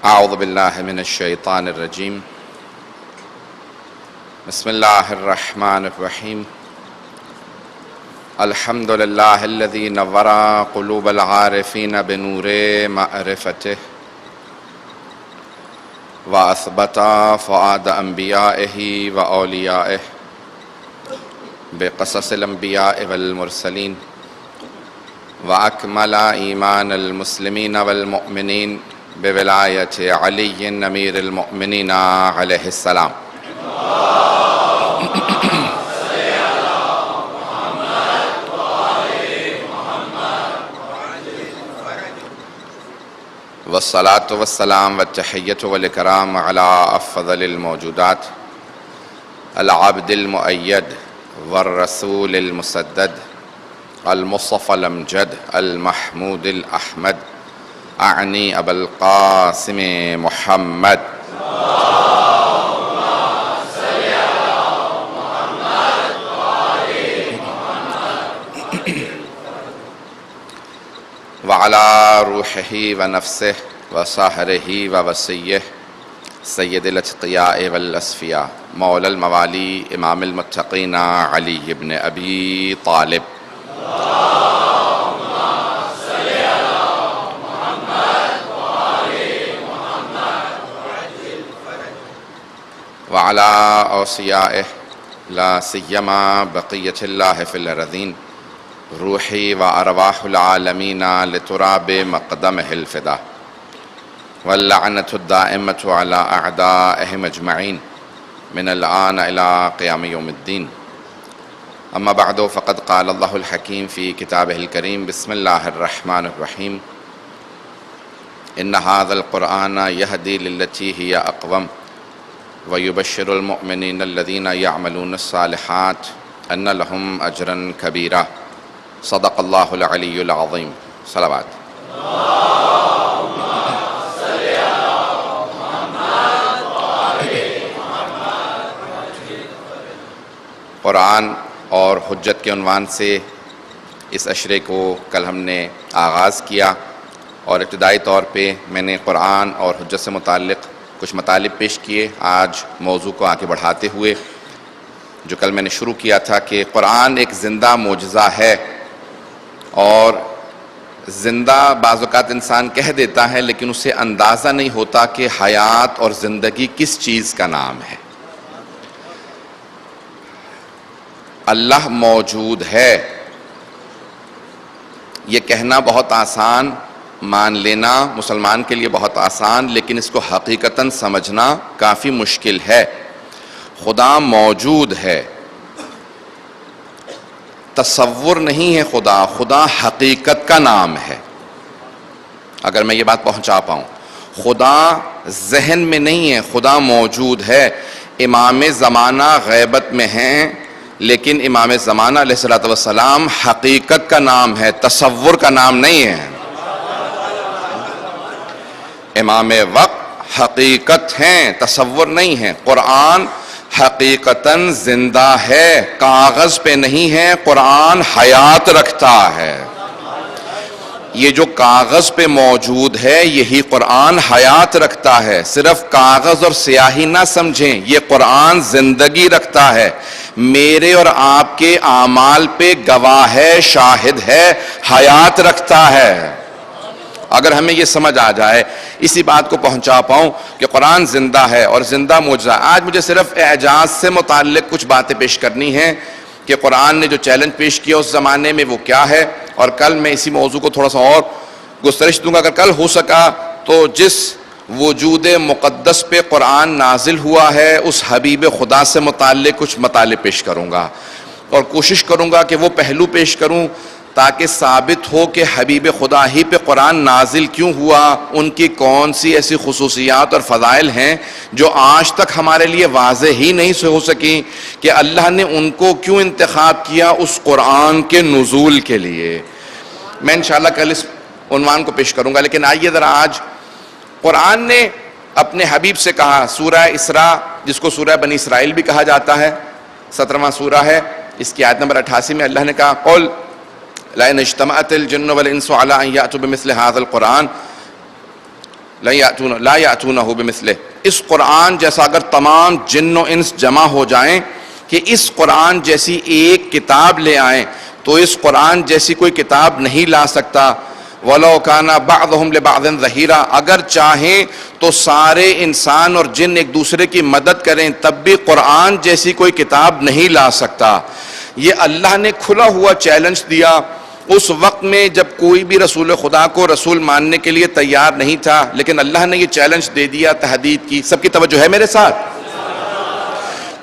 اعوذ باللہ من الشیطان الرجیم بسم اللہ الرحمن الرحیم الحمد للہ الذی نور قلوب العارفین بنور معرفتہ واثبت فؤاد انبیائہ واولیائہ بقصص الانبیاء والمرسلین واکمل ایمان المسلمین والمؤمنین بولایت علی امیر المؤمنین علیہ السلام. والصلاة والسلام والتحیۃ والاکرام علی افضل الموجودات العبد المؤید والرسول المسدد المصطفى الامجد المحمود الاحمد اعنی ابا القاسم محمد وعلى روحه ونفسه وصهره ووصيه سید الاتقیاء والاصفیاء مولا الموالی امام المتقین علی بن ابی طالب. وعلى اوصیائه لا سیما بقیت اللہ فی الارضین روحی و ارواح العالمین لتراب مقدمہ الفدا واللعنة الدائمة على اعدائهم اجمعین من الآن الى قیام یوم الدین. اما بعد فقد قال اللہ الحکیم فی کتابہ الکریم بسم اللہ الرحمن الرحیم ان هذا القرآن يهدي للتي هي اقوم ويبشر المؤمنين الذين يعملون الصالحات ان لهم اجرا كبيرا. صدق اللہ العلی العظیم. صلوات. قرآن اور حجت کے عنوان سے اس عشرے کو کل ہم نے آغاز کیا اور ابتدائی طور پہ میں نے قرآن اور حجت سے متعلق کچھ مطالب پیش کیے. آج موضوع کو آگے بڑھاتے ہوئے جو کل میں نے شروع کیا تھا کہ قرآن ایک زندہ معجزہ ہے اور زندہ بعض اوقات انسان کہہ دیتا ہے لیکن اسے اندازہ نہیں ہوتا کہ حیات اور زندگی کس چیز کا نام ہے. اللہ موجود ہے یہ کہنا بہت آسان، مان لینا مسلمان کے لیے بہت آسان، لیکن اس کو حقیقتاً سمجھنا کافی مشکل ہے. خدا موجود ہے، تصور نہیں ہے. خدا حقیقت کا نام ہے. اگر میں یہ بات پہنچا پاؤں، خدا ذہن میں نہیں ہے، خدا موجود ہے. امام زمانہ غیبت میں ہیں لیکن امام زمانہ علیہ الصلوۃ والسلام حقیقت کا نام ہے، تصور کا نام نہیں ہے. امام وقت حقیقت ہیں، تصور نہیں ہے. قرآن حقیقتاً زندہ ہے، کاغذ پہ نہیں ہے. قرآن حیات رکھتا ہے. یہ جو کاغذ پہ موجود ہے یہی قرآن حیات رکھتا ہے. صرف کاغذ اور سیاہی نہ سمجھیں، یہ قرآن زندگی رکھتا ہے. میرے اور آپ کے اعمال پہ گواہ ہے، شاہد ہے، حیات رکھتا ہے. اگر ہمیں یہ سمجھ آ جائے، اسی بات کو پہنچا پاؤں کہ قرآن زندہ ہے اور زندہ معجزہ. آج مجھے صرف اعجاز سے متعلق کچھ باتیں پیش کرنی ہیں کہ قرآن نے جو چیلنج پیش کیا اس زمانے میں وہ کیا ہے، اور کل میں اسی موضوع کو تھوڑا سا اور گسترش دوں گا. اگر کل ہو سکا تو جس وجود مقدس پہ قرآن نازل ہوا ہے اس حبیب خدا سے متعلق کچھ مطالب پیش کروں گا اور کوشش کروں گا کہ وہ پہلو پیش کروں تاکہ ثابت ہو کہ حبیب خدا ہی پہ قرآن نازل کیوں ہوا، ان کی کون سی ایسی خصوصیات اور فضائل ہیں جو آج تک ہمارے لیے واضح ہی نہیں ہو سکی کہ اللہ نے ان کو کیوں انتخاب کیا اس قرآن کے نزول کے لیے. میں انشاءاللہ کل اس عنوان کو پیش کروں گا. لیکن آئیے ذرا آج قرآن نے اپنے حبیب سے کہا. سورہ اسراء جس کو سورہ بنی اسرائیل بھی کہا جاتا ہے، 17واں سورہ ہے، اس کی آیت نمبر 88 میں اللہ نے کہا قل لئن اجتمعت الجن والانس على ان یاتوا بمثل هذا القرآن لا یأتونہ بمثلہ، اس قرآن جیسا اگر تمام جن و انس جمع ہو جائیں کہ اس قرآن جیسی ایک کتاب لے آئیں تو اس قرآن جیسی کوئی کتاب نہیں لا سکتا. وَلَوْ كَانَ بَعْضُهُمْ لِبَعْضٍ ظَهِيرًا، اگر چاہیں تو سارے انسان اور جن ایک دوسرے کی مدد کریں تب بھی قرآن جیسی کوئی کتاب نہیں لا سکتا. یہ اللہ نے کھلا ہوا چیلنج دیا اس وقت میں جب کوئی بھی رسول خدا کو رسول ماننے کے لیے تیار نہیں تھا، لیکن اللہ نے یہ چیلنج دے دیا، تحدید کی. سب کی توجہ ہے میرے ساتھ؟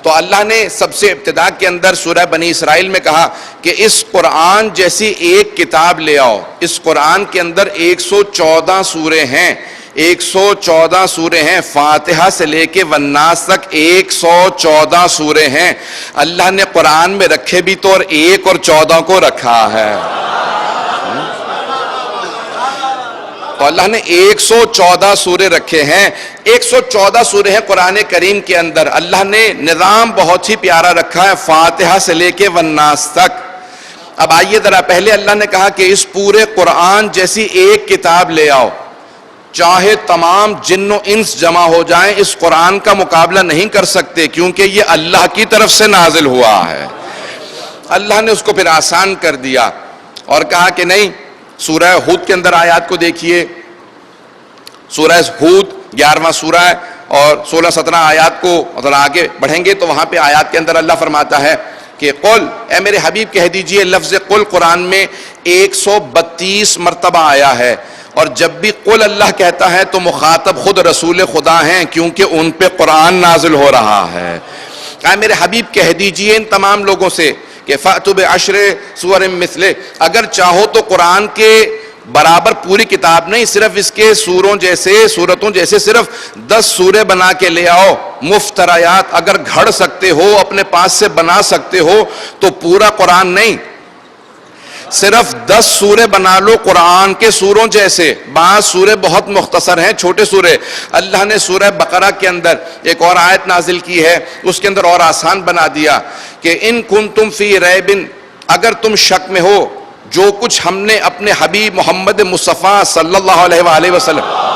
تو اللہ نے سب سے ابتدا کے اندر سورہ بنی اسرائیل میں کہا کہ اس قرآن جیسی ایک کتاب لے آؤ. اس قرآن کے اندر 114 سورے ہیں، 114 سورے ہیں، فاتحہ سے لے کے والناس تک 114 سورے ہیں. اللہ نے قرآن میں رکھے بھی تو اور 1 اور 14 کو رکھا ہے. تو اللہ نے 114 سورے رکھے ہیں، 114 سورے ہیں قرآن کریم کے اندر. اللہ نے نظام بہت ہی پیارا رکھا ہے، فاتحہ سے لے کے والناس تک. اب آئیے ذرا، پہلے اللہ نے کہا کہ اس پورے قرآن جیسی ایک کتاب لے آؤ. چاہے تمام جن و انس جمع ہو جائیں اس قرآن کا مقابلہ نہیں کر سکتے، کیونکہ یہ اللہ کی طرف سے نازل ہوا ہے. اللہ نے اس کو پھر آسان کر دیا اور کہا کہ نہیں. سورہ ہود کے اندر آیات کو دیکھیے، سورہ ہود 11واں سورہ ہے اور 16-17 آیات کو اگر آگے بڑھیں گے تو وہاں پہ آیات کے اندر اللہ فرماتا ہے کہ قل، اے میرے حبیب کہہ دیجئے. لفظ قل قرآن میں 132 مرتبہ آیا ہے، اور جب بھی قل اللہ کہتا ہے تو مخاطب خود رسول خدا ہیں، کیونکہ ان پہ قرآن نازل ہو رہا ہے. اے میرے حبیب کہہ دیجئے ان تمام لوگوں سے کہ فَأْتُوا بِعَشْرِ سُوَرٍ مِثْلِهِ، اگر چاہو تو قرآن کے برابر پوری کتاب نہیں، صرف اس کے سورتوں جیسے صرف 10 سورے بنا کے لے آؤ. مفتریات، اگر گھڑ سکتے ہو، اپنے پاس سے بنا سکتے ہو تو پورا قرآن نہیں، صرف 10 سورے بنا لو قرآن کے سوروں جیسے. بعض سورے بہت مختصر ہیں، چھوٹے سورے. اللہ نے سورہ بقرہ کے اندر ایک اور آیت نازل کی ہے، اس کے اندر اور آسان بنا دیا کہ ان کنتم فی ریب، اگر تم شک میں ہو جو کچھ ہم نے اپنے حبیب محمد مصطفیٰ صلی اللہ علیہ وآلہ وسلم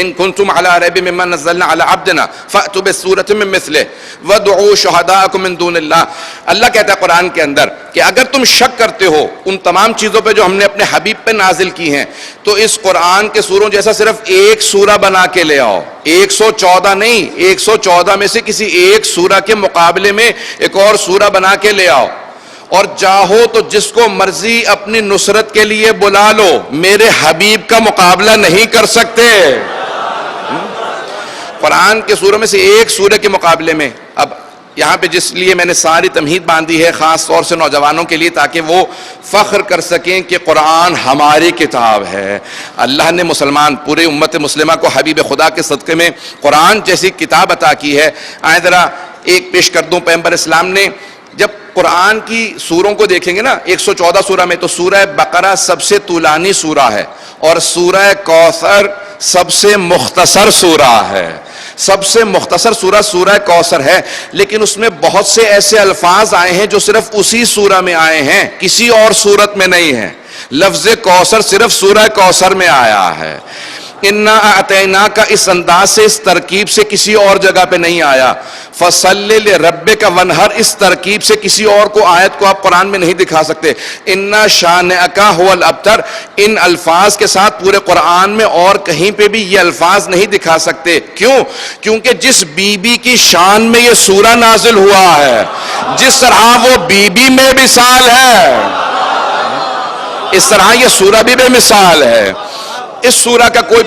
ان کنتم علی ریب مما نزلنا علی عبدنا فأتوا بسورۃ من مثلہ وادعوا شہداءکم من دون اللہ. اللہ کہتا ہے قرآن کے اندر کہ اگر تم شک کرتے ہو ان تمام چیزوں پہ جو ہم نے اپنے حبیب پہ نازل کی ہیں تو اس قرآن کے سوروں جیسا صرف ایک سورہ بنا کے لے آؤ. 114 نہیں، 114 میں سے کسی ایک سورہ کے مقابلے میں ایک اور سورہ بنا کے لے آؤ. اور چاہو تو جس کو مرضی اپنی نصرت کے لیے بلا لو، میرے حبیب کا مقابلہ نہیں کر سکتے. قرآن کے سوروں میں سے ایک سورہ کے مقابلے میں. اب یہاں پہ جس لیے میں نے ساری تمہید باندھی ہے خاص طور سے نوجوانوں کے لیے، تاکہ وہ فخر کر سکیں کہ قرآن ہماری کتاب ہے. اللہ نے مسلمان پورے امت مسلمہ کو حبیب خدا کے صدقے میں قرآن جیسی کتاب عطا کی ہے. آئے ذرا ایک پیش کر دوں. پیغمبر اسلام نے جب قرآن کی سوروں کو دیکھیں گے نا، 114 سورہ میں، تو سورہ بقرہ سب سے طولانی سورہ ہے اور سورہ کوثر سب سے مختصر سورہ ہے. سب سے مختصر سورہ سورہ کوثر ہے، لیکن اس میں بہت سے ایسے الفاظ آئے ہیں جو صرف اسی سورہ میں آئے ہیں، کسی اور سورت میں نہیں ہیں. لفظ کوثر صرف سورہ کوثر میں آیا ہے. انا اعطیناک اس انداز سے، اس ترکیب سے کسی اور جگہ پہ نہیں آیا. فصلی لربک وانحر اس ترکیب سے کسی اور کو آیت کو آپ قرآن میں نہیں دکھا سکتے. انا شانئک هو الابتر، ان الفاظ کے ساتھ پورے قرآن میں اور کہیں پہ بھی یہ الفاظ نہیں دکھا سکتے. کیوں؟ کیونکہ جس بی بی کی شان میں یہ سورہ نازل ہوا ہے، جس طرح وہ بی بی میں مثال ہے، اس طرح یہ سورہ بھی بے مثال ہے. اس سورہ کا کوئی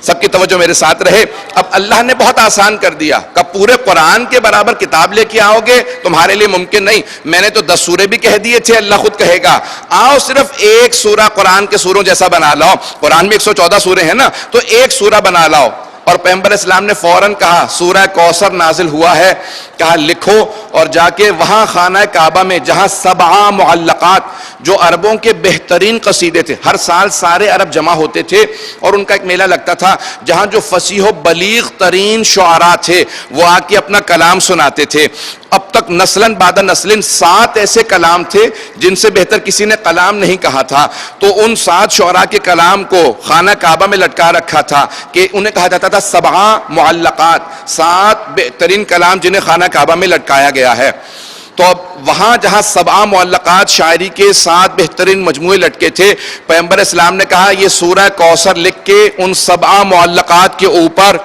سب کی توجہ میرے ساتھ رہے. اب اللہ نے بہت آسان کر دیا کہ پورے قرآن کے برابر کتاب لے کے آؤ گے تمہارے لیے ممکن نہیں. میں نے تو 10 سورے بھی کہہ دیے تھے، اللہ خود کہے گا آؤ صرف ایک سورہ قرآن کے سوروں جیسا بنا لاؤ. قرآن میں 114 سورے ہیں نا، تو ایک سورہ بنا لاؤ. اور پیغمبر اسلام نے فوراً کہا سورہ کوثر نازل ہوا ہے، کہا لکھو، اور جا کے وہاں خانہ کعبہ میں جہاں 7 معلقات جو عربوں کے بہترین قصیدے تھے، ہر سال سارے عرب جمع ہوتے تھے اور ان کا ایک میلہ لگتا تھا جہاں جو فصیح و بلیغ ترین شعراء تھے وہ آ کے اپنا کلام سناتے تھے۔ اب تک نسلاً بعد نسلیں 7 ایسے کلام تھے جن سے بہتر کسی نے کلام نہیں کہا تھا، تو ان 7 شعراء کے کلام کو خانہ کعبہ میں لٹکا رکھا تھا کہ انہیں کہا جاتا تھا 7 معلقات، 7 بہترین کلام جنہیں خانہ کعبہ میں لٹکایا گیا ہے۔ تو اب وہاں جہاں 7 معلقات شاعری کے 7 بہترین مجموعے لٹکے تھے، پیغمبر اسلام نے کہا یہ سورہ کوثر لکھ کے ان 7 معلقات کے اوپر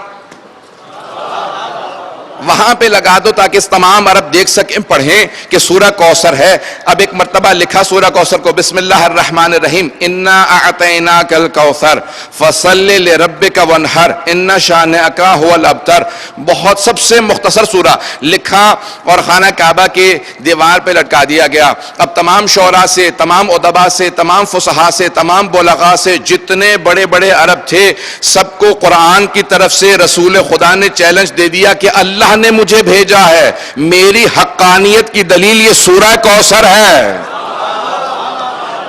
وہاں پہ لگا دو تاکہ اس تمام عرب دیکھ سکیں، پڑھیں کہ سورہ کوثر ہے۔ اب ایک مرتبہ لکھا سورہ کوثر کو، بسم اللہ الرحمن الرحیم، انا اعطیناک الکوثر فصلی لربک وانحر ان شانئک هو الابتر۔ بہت سب سے مختصر سورہ لکھا اور خانہ کعبہ کے دیوار پہ لٹکا دیا گیا۔ اب تمام شعراء سے، تمام ادباء سے، تمام فصحاء سے، تمام بلغاء سے، جتنے بڑے بڑے عرب تھے، سب کو قرآن کی طرف سے رسول خدا نے چیلنج دے دیا کہ اللہ نے مجھے بھیجا ہے، میری حقانیت کی دلیل یہ سورہ کوثر ہے،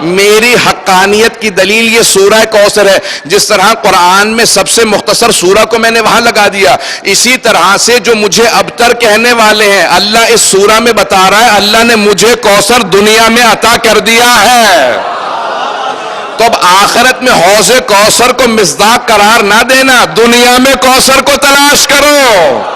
میری حقانیت کی دلیل یہ سورہ کوثر ہے۔ جس طرح قرآن میں سب سے مختصر سورہ کو میں نے وہاں لگا دیا، اسی طرح سے جو مجھے ابتر کہنے والے ہیں، اللہ اس سورہ میں بتا رہا ہے اللہ نے مجھے کوثر دنیا میں عطا کر دیا ہے۔ تو اب آخرت میں حوض کوثر کو مصداق قرار نہ دینا، دنیا میں کوثر کو تلاش کرو۔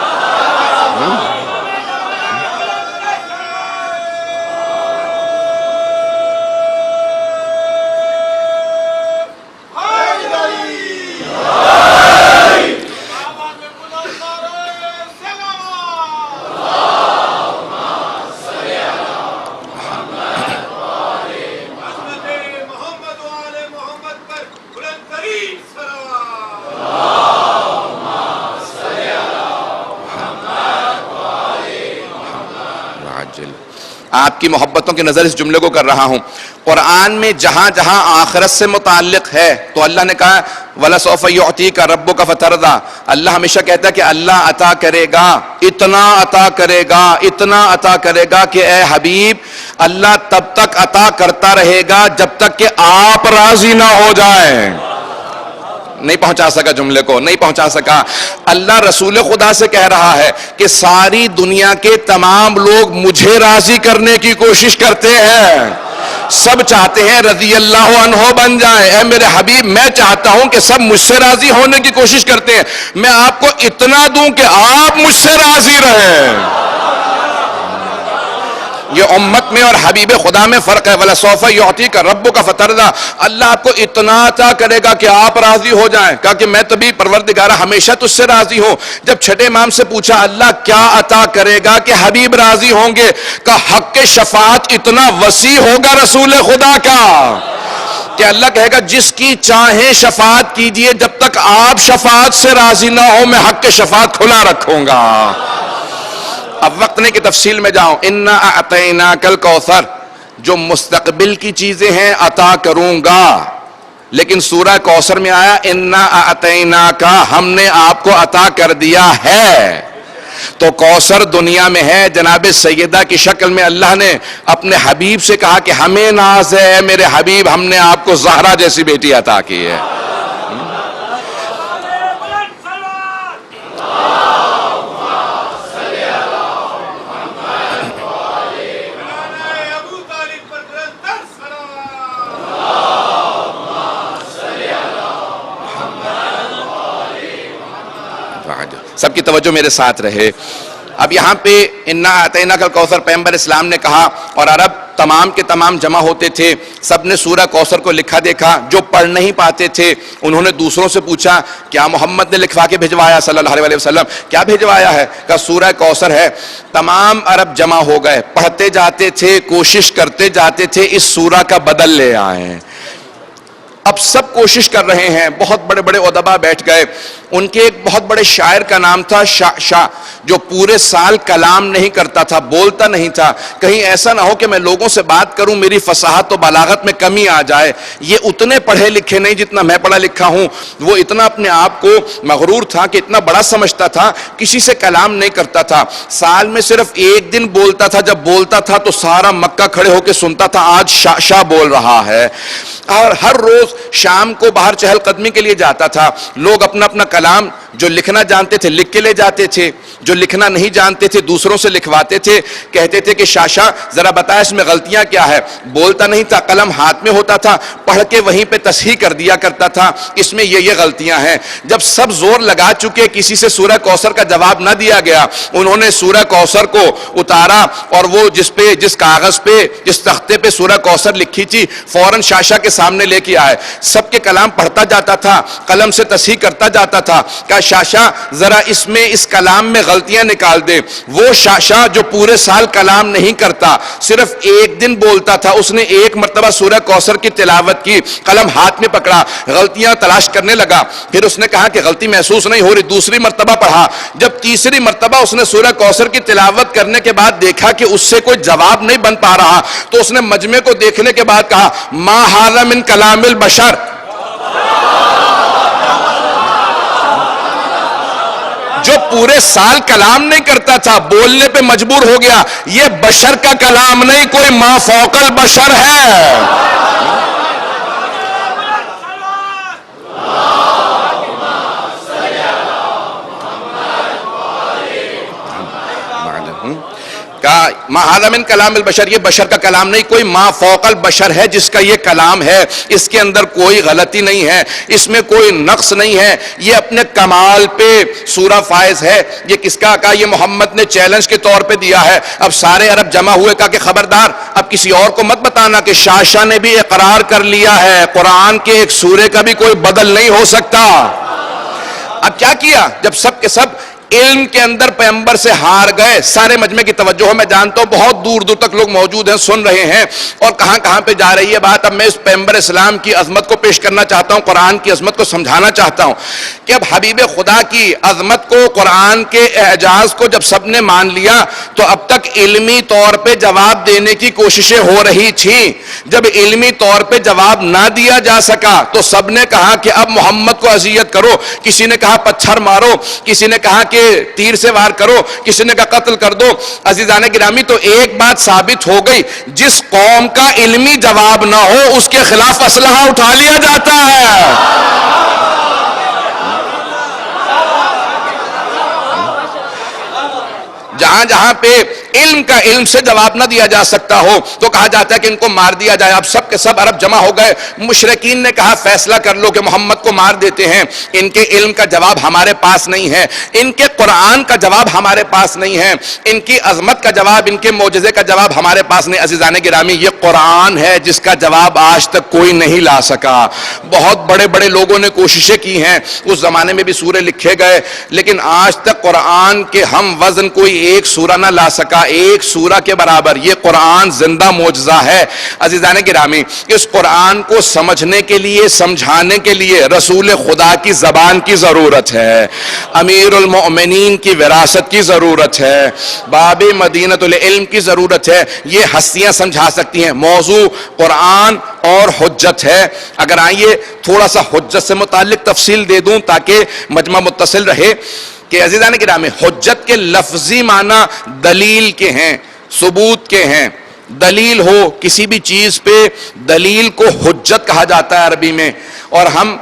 آپ کی محبتوں کی نظر اس جملے کو کر رہا ہوں، قرآن میں جہاں جہاں آخرت سے متعلق ہے تو اللہ نے کہا وَلَسَوْفَ يُعْطِيكَ رَبُّكَ فَتَرْضَىٰ، اللہ ہمیشہ کہتا ہے کہ اللہ عطا کرے گا، اتنا عطا کرے گا، اتنا عطا کرے گا کہ اے حبیب اللہ تب تک عطا کرتا رہے گا جب تک کہ آپ راضی نہ ہو جائیں۔ نہیں پہنچا سکا جملے کو، نہیں پہنچا سکا۔ اللہ رسول خدا سے کہہ رہا ہے کہ ساری دنیا کے تمام لوگ مجھے راضی کرنے کی کوشش کرتے ہیں، سب چاہتے ہیں رضی اللہ عنہ بن جائیں، اے میرے حبیب میں چاہتا ہوں کہ سب مجھ سے راضی ہونے کی کوشش کرتے ہیں، میں آپ کو اتنا دوں کہ آپ مجھ سے راضی رہیں۔ یہ امت میں اور حبیب خدا میں فرق ہے۔ وَلَسَوْفَ يُعْطِيكَ رَبُّكَ فَتَرْضَىٰ، اللہ آپ کو اتنا عطا کرے گا کہ آپ راضی ہو جائیں۔ کہا کہ میں تبھی پروردگار ہمیشہ تجھ سے راضی ہوں۔ جب چھٹے امام سے پوچھا اللہ کیا عطا کرے گا کہ حبیب راضی ہوں گے، کہ حق شفاعت اتنا وسیع ہوگا رسول خدا کا کہ اللہ کہے گا جس کی چاہیں شفاعت کیجئے، جب تک آپ شفاعت سے راضی نہ ہو میں حق شفاعت کھلا رکھوں گا۔ اب وقت نے کی تفصیل میں جاؤں، انا اعطیناک الکوثر، جو مستقبل کی چیزیں ہیں عطا کروں گا، لیکن سورہ کوثر میں آیا انا اعطیناک، ہم نے آپ کو عطا کر دیا ہے۔ تو کوثر دنیا میں ہے، جناب سیدہ کی شکل میں اللہ نے اپنے حبیب سے کہا کہ ہمیں ناز ہے میرے حبیب، ہم نے آپ کو زہرا جیسی بیٹی عطا کی ہے۔ سب کی توجہ میرے ساتھ رہے۔ اب یہاں پہ انا اعطیناک الکوثر پیغمبر اسلام نے کہا اور عرب تمام کے تمام جمع ہوتے تھے، سب نے سورہ کوثر کو لکھا دیکھا، جو پڑھ نہیں پاتے تھے انہوں نے دوسروں سے پوچھا کیا محمد نے لکھوا کے بھجوایا صلی اللہ علیہ وسلم، کیا بھجوایا ہے؟ کہا سورہ کوثر ہے۔ تمام عرب جمع ہو گئے، پڑھتے جاتے تھے، کوشش کرتے جاتے تھے اس سورہ کا بدل لے آئیں۔ اب سب کوشش کر رہے ہیں، بہت بڑے بڑے ادبا بیٹھ گئے. ان کے ایک بہت بڑے شاعر کا نام تھا شاہ، جو پورے سال کلام نہیں کرتا تھا، بولتا نہیں تھا. کہیں ایسا نہ ہو کہ میں لوگوں سے بات کروں میری فصاحت و بلاغت میں کمی آ جائے. یہ اتنے پڑھے لکھے نہیں جتنا میں پڑھا لکھا ہوں. وہ اتنا اپنے آپ کو مغرور تھا کہ اتنا بڑا سمجھتا تھا، کسی سے کلام نہیں کرتا تھا. سال میں صرف ایک دن بولتا تھا، جب بولتا تھا تو سارا مکہ کھڑے ہو کے سنتا تھا آج شاہ بول رہا ہے. اور ہر روز شام کو باہر چہل قدمی کے لیے جاتا تھا. لوگ اپنا اپنا کلام جو لکھنا جانتے تھے لکھ کے لے جاتے تھے، جو لکھنا نہیں جانتے تھے دوسروں سے لکھواتے تھے. کہتے تھے کہ شاہ ذرا بتا اس میں غلطیاں کیا ہے. بولتا نہیں تھا، قلم ہاتھ میں ہوتا تھا، پڑھ کے وہیں پہ تصحیح کر دیا کرتا تھا، اس میں یہ غلطیاں ہیں. جب سب زور لگا چکے کسی سے سورہ کوثر کا جواب نہ دیا گیا، انہوں نے سورہ کوثر کو اتارا اور وہ جس کاغذ پہ جس تختے پہ سورہ کوثر لکھی تھی فوراً شاہ کے سامنے لے کے آئے. سب کے کلام پڑھتا جاتا تھا، قلم سے تصحیح کرتا جاتا تھا. کہا شاہ ذرا اس کلام میں غلطیاں نکال دے. وہ شاہ جو پورے سال کلام نہیں کرتا، صرف ایک دن بولتا تھا، اس نے ایک مرتبہ سورہ کوثر کی تلاوت کی، قلم ہاتھ میں پکڑا، غلطیاں تلاش کرنے لگا. پھر اس نے کہا کہ غلطی محسوس نہیں ہو رہی. دوسری مرتبہ پڑھا. جب تیسری مرتبہ اس نے سورہ کوثر کی تلاوت کرنے کے بعد دیکھا کہ اس سے کوئی جواب نہیں بن پا رہا، تو اس نے مجمع کو دیکھنے کے بعد کہا ما ھذا من کلام البشر. جو پورے سال کلام نہیں کرتا تھا بولنے پہ مجبور ہو گیا، یہ بشر کا کلام نہیں، کوئی ما فوق البشر ہے. ما ھذا من کلام البشر، یہ بشر کا کلام نہیں، کوئی ما فوق البشر ہے جس کا یہ کلام ہے. اس کے اندر کوئی غلطی نہیں ہے، اس میں کوئی نقص نہیں ہے. یہ اپنے کمال پہ سورہ فائز ہے. یہ کس کا کہا؟ یہ محمد نے چیلنج کے طور پہ دیا ہے. اب سارے عرب جمع ہوئے، کہا کہ خبردار اب کسی اور کو مت بتانا کہ شاہ نے بھی اقرار کر لیا ہے قرآن کے ایک سورے کا بھی کوئی بدل نہیں ہو سکتا. اب کیا کیا؟ جب سب کے سب علم کے اندر پیغمبر سے ہار گئے، سارے مجمع کی توجہ میں جانتا ہوں بہت دور دور تک لوگ موجود ہیں، سن رہے ہیں، اور کہاں کہاں پہ جا رہی ہے بات. اب میں اس پیغمبر اسلام کی عظمت کو پیش کرنا چاہتا ہوں، قرآن کی عظمت کو سمجھانا چاہتا ہوں کہ اب حبیب خدا کی عظمت کو، قرآن کے اعجاز کو جب سب نے مان لیا تو اب تک علمی طور پہ جواب دینے کی کوششیں ہو رہی تھیں. جب علمی طور پہ جواب نہ دیا جا سکا تو سب نے کہا کہ اب محمد کو اذیت کرو. کسی نے کہا پتھر مارو، کسی نے کہا کہ تیر سے وار کرو، کسی نے کہا قتل کر دو. عزیزان گرامی تو ایک بات ثابت ہو گئی، جس قوم کا علمی جواب نہ ہو اس کے خلاف اسلحہ اٹھا لیا جاتا ہے. جہاں جہاں پہ علم سے جواب نہ دیا جا سکتا ہو تو کہا جاتا ہے کہ ان کو مار دیا جائے. اب سب کے سب عرب جمع ہو گئے. مشرکین نے کہا فیصلہ کر لو کہ محمد کو مار دیتے ہیں. ان کے علم کا جواب ہمارے پاس نہیں ہے، ان کے قرآن کا جواب ہمارے پاس نہیں ہے، ان کی عظمت کا جواب، ان کے معجزے کا جواب ہمارے پاس نہیں. عزیزان گرامی یہ قرآن ہے جس کا جواب آج تک کوئی نہیں لا سکا. بہت بڑے بڑے لوگوں نے کوششیں کی ہیں، اس زمانے میں بھی سورے لکھے گئے، لیکن آج تک قرآن کے ہم وزن کوئی ایک سورہ نہ لا سکا، ایک سورہ کے برابر. یہ قرآن زندہ معجزہ ہے. عزیزان گرامی اس قرآن کو سمجھنے کے لیے، سمجھانے کے لیے رسول خدا کی زبان کی ضرورت ہے، امیر المؤمنین کی وراثت کی ضرورت ہے، باب مدینۃ العلم کی ضرورت ہے. یہ ہستیاں سمجھا سکتی ہیں. موضوع قرآن اور حجت ہے. اگر آئیے تھوڑا سا حجت سے متعلق تفصیل دے دوں تاکہ مجمع متصل رہے کہ عزیزان گرامی حجت کے لفظی معنی دلیل کے ہیں، ثبوت کے ہیں. دلیل ہو کسی بھی چیز پہ، دلیل کو حجت کہا جاتا ہے عربی میں. اور ہم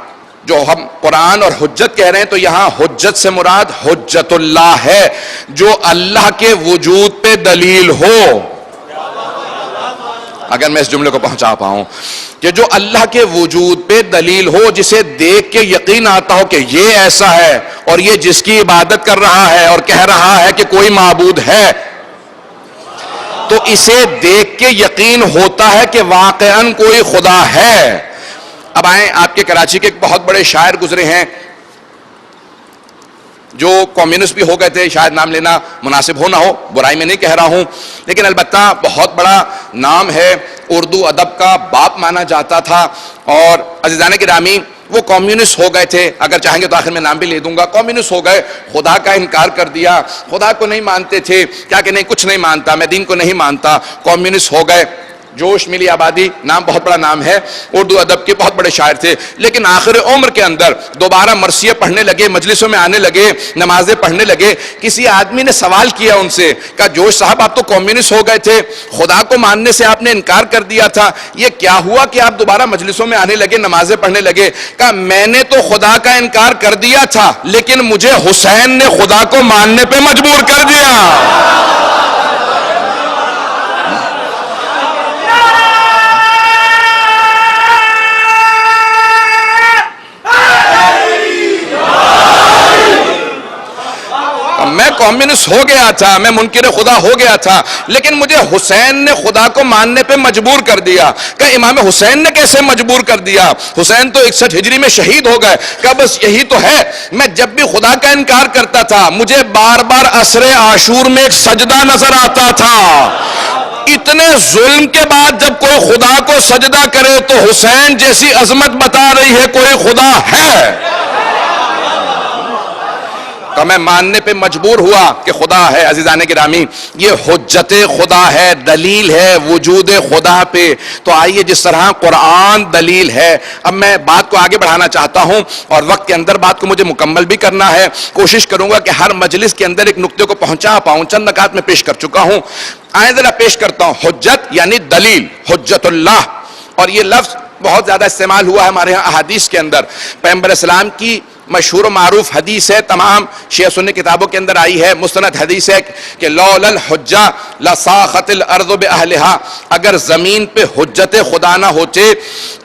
قرآن اور حجت کہہ رہے ہیں تو یہاں حجت سے مراد حجت اللہ ہے، جو اللہ کے وجود پہ دلیل ہو. اگر میں اس جملے کو پہنچا پاؤں کہ جو اللہ کے وجود پہ دلیل ہو، جسے دیکھ کے یقین آتا ہو کہ یہ ایسا ہے اور یہ جس کی عبادت کر رہا ہے اور کہہ رہا ہے کہ کوئی معبود ہے، تو اسے دیکھ کے یقین ہوتا ہے کہ واقعاً کوئی خدا ہے. اب آئیں، آپ کے کراچی کے ایک بہت بڑے شاعر گزرے ہیں جو کمیونسٹ بھی ہو گئے تھے، شاید نام لینا مناسب ہو نہ ہو، برائی میں نہیں کہہ رہا ہوں، لیکن البتہ بہت بڑا نام ہے، اردو ادب کا باپ مانا جاتا تھا. اور عزیزان گرامی وہ کمیونسٹ ہو گئے تھے، اگر چاہیں گے تو آخر میں نام بھی لے دوں گا. کمیونسٹ ہو گئے، خدا کا انکار کر دیا، خدا کو نہیں مانتے تھے، کیا کہ نہیں کچھ نہیں مانتا، میں دین کو نہیں مانتا، کمیونسٹ ہو گئے. جوش ملی آبادی نام بہت بڑا نام ہے، اردو ادب کے بہت بڑے شاعر تھے، لیکن آخر عمر کے اندر دوبارہ مرثیہ پڑھنے لگے، مجلسوں میں آنے لگے، نمازیں پڑھنے لگے. کسی آدمی نے سوال کیا ان سے، کہا جوش صاحب آپ تو کمیونسٹ ہو گئے تھے، خدا کو ماننے سے آپ نے انکار کر دیا تھا، یہ کیا ہوا کہ آپ دوبارہ مجلسوں میں آنے لگے، نمازیں پڑھنے لگے؟ کہا میں نے تو خدا کا انکار کر دیا تھا، لیکن مجھے حسین نے خدا کو ماننے پہ مجبور کر دیا. میں کمیونسٹ ہو گیا تھا، میں منکر خدا ہو گیا تھا، لیکن مجھے حسین نے خدا کو ماننے پہ مجبور کر دیا. کہ امام حسین نے کیسے مجبور کر دیا؟ حسین تو 61 ہجری میں شہید ہو گئے. کہ بس یہی تو ہے، میں جب بھی خدا کا انکار کرتا تھا مجھے بار بار عصر عاشور میں ایک سجدہ نظر آتا تھا. اتنے ظلم کے بعد جب کوئی خدا کو سجدہ کرے تو حسین جیسی عظمت بتا رہی ہے کوئی خدا ہے. کہ میں ماننے پہ مجبور ہوا کہ خدا ہے. عزیزان گرامی یہ حجت خدا ہے، دلیل ہے وجود خدا پہ. تو آئیے جس طرح قرآن دلیل ہے، اب میں بات کو آگے بڑھانا چاہتا ہوں اور وقت کے اندر بات کو مجھے مکمل بھی کرنا ہے. کوشش کروں گا کہ ہر مجلس کے اندر ایک نقطے کو پہنچا پاؤں. چند نکات میں پیش کر چکا ہوں، آئیں ذرا پیش کرتا ہوں. حجت یعنی دلیل، حجت اللہ، اور یہ لفظ بہت زیادہ استعمال ہوا ہے ہمارے ہاں احادیث کے اندر. پیغمبر اسلام کی مشہور و معروف حدیث ہے، تمام شیعہ سنی کتابوں کے اندر آئی ہے، مستند حدیث ہے کہ لولا الحجہ لصاخت الارض باہلہا، اگر زمین پہ حجت خدا نہ ہوتے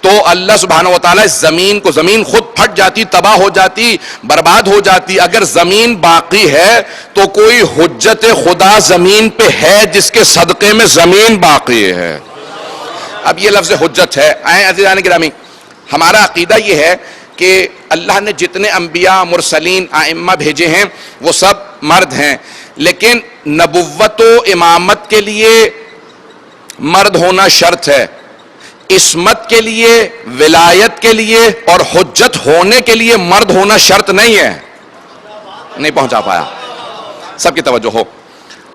تو اللہ سبحانہ وتعالی زمین خود پھٹ جاتی، تباہ ہو جاتی، برباد ہو جاتی. اگر زمین باقی ہے تو کوئی حجت خدا زمین پہ ہے جس کے صدقے میں زمین باقی ہے. اب یہ لفظ حجت ہے. آئیں عزیزان گرامی، ہمارا عقیدہ یہ ہے کہ اللہ نے جتنے انبیاء، مرسلین، ائمہ بھیجے ہیں وہ سب مرد ہیں، لیکن نبوت و امامت کے لیے مرد ہونا شرط ہے، عصمت کے لیے، ولایت کے لیے اور حجت ہونے کے لیے مرد ہونا شرط نہیں ہے. نہیں پہنچا پایا، سب کی توجہ ہو.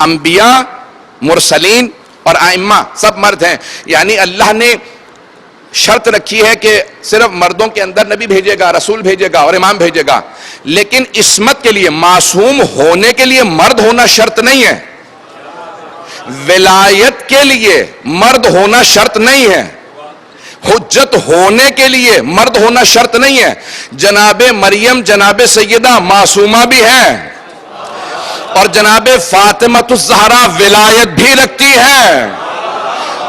انبیاء، مرسلین اور ائمہ سب مرد ہیں، یعنی اللہ نے شرط رکھی ہے کہ صرف مردوں کے اندر نبی بھیجے گا، رسول بھیجے گا اور امام بھیجے گا، لیکن عصمت کے لیے، معصوم ہونے کے لیے مرد ہونا شرط نہیں ہے. ولایت کے لیے مرد ہونا شرط نہیں ہے، حجت ہونے کے لیے مرد ہونا شرط نہیں ہے. جناب مریم، جناب سیدہ معصومہ بھی ہیں، اور جناب فاطمہ الزہرا ولایت بھی رکھتی ہے،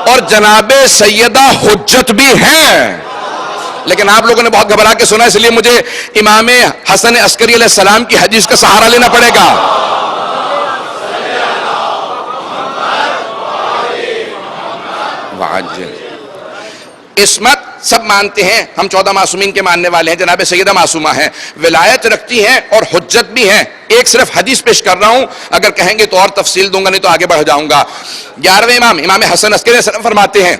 اور جناب سیدہ حجت بھی ہیں. لیکن آپ لوگوں نے بہت گھبرا کے سنا، اس لیے مجھے امام حسن عسکری علیہ السلام کی حدیث کا سہارا لینا پڑے گا. عصمت سب مانتے ہیں، ہم 14 معصومین کے ماننے والے ہیں، جناب سیدہ معصومہ ہیں، ولایت رکھتی ہیں اور حجت بھی ہیں. ایک صرف حدیث پیش کر رہا ہوں، اگر کہیں گے تو اور تفصیل دوں گا، نہیں تو آگے بڑھ جاؤں گا. 11ویں امام حسن عسکری فرماتے ہیں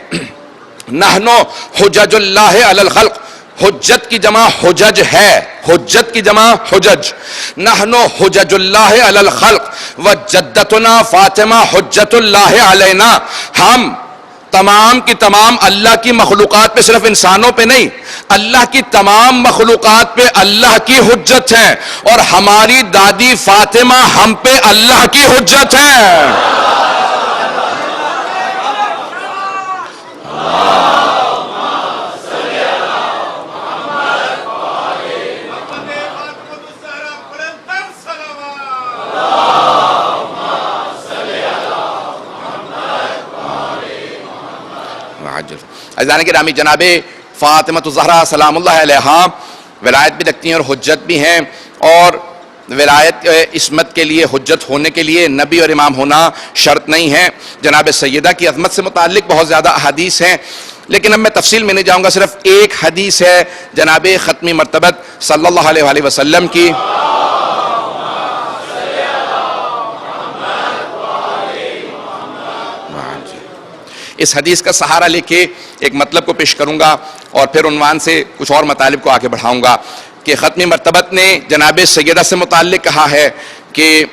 نحنو حجج اللہ علی الخلق، حجت کی جمع حجج ہے، حجت کی جمع حجج. نحنو حجج اللہ علی الخلق وجدتنا فاطمہ حجت اللہ علینا، ہم تمام کی تمام اللہ کی مخلوقات پہ، صرف انسانوں پہ نہیں، اللہ کی تمام مخلوقات پہ اللہ کی حجت ہے، اور ہماری دادی فاطمہ ہم پہ اللہ کی حجت ہے. عزیزان گرامی، جناب فاطمہ الزہرا سلام اللہ علیہا ولایت بھی رکھتی ہیں اور حجت بھی ہیں، اور ولایت عصمت کے لیے، حجت ہونے کے لیے نبی اور امام ہونا شرط نہیں ہے. جناب سیدہ کی عظمت سے متعلق بہت زیادہ احادیث ہیں، لیکن اب میں تفصیل میں نہیں جاؤں گا. صرف ایک حدیث ہے جناب ختمی مرتبت صلی اللہ علیہ وسلم کی. اس حدیث کا سہارا لے کے ایک مطلب کو پیش کروں گا اور پھر عنوان سے کچھ اور مطالب کو آگے بڑھاؤں گا کہ ختم مرتبت نے جناب سیدہ سے متعلق کہا ہے کہ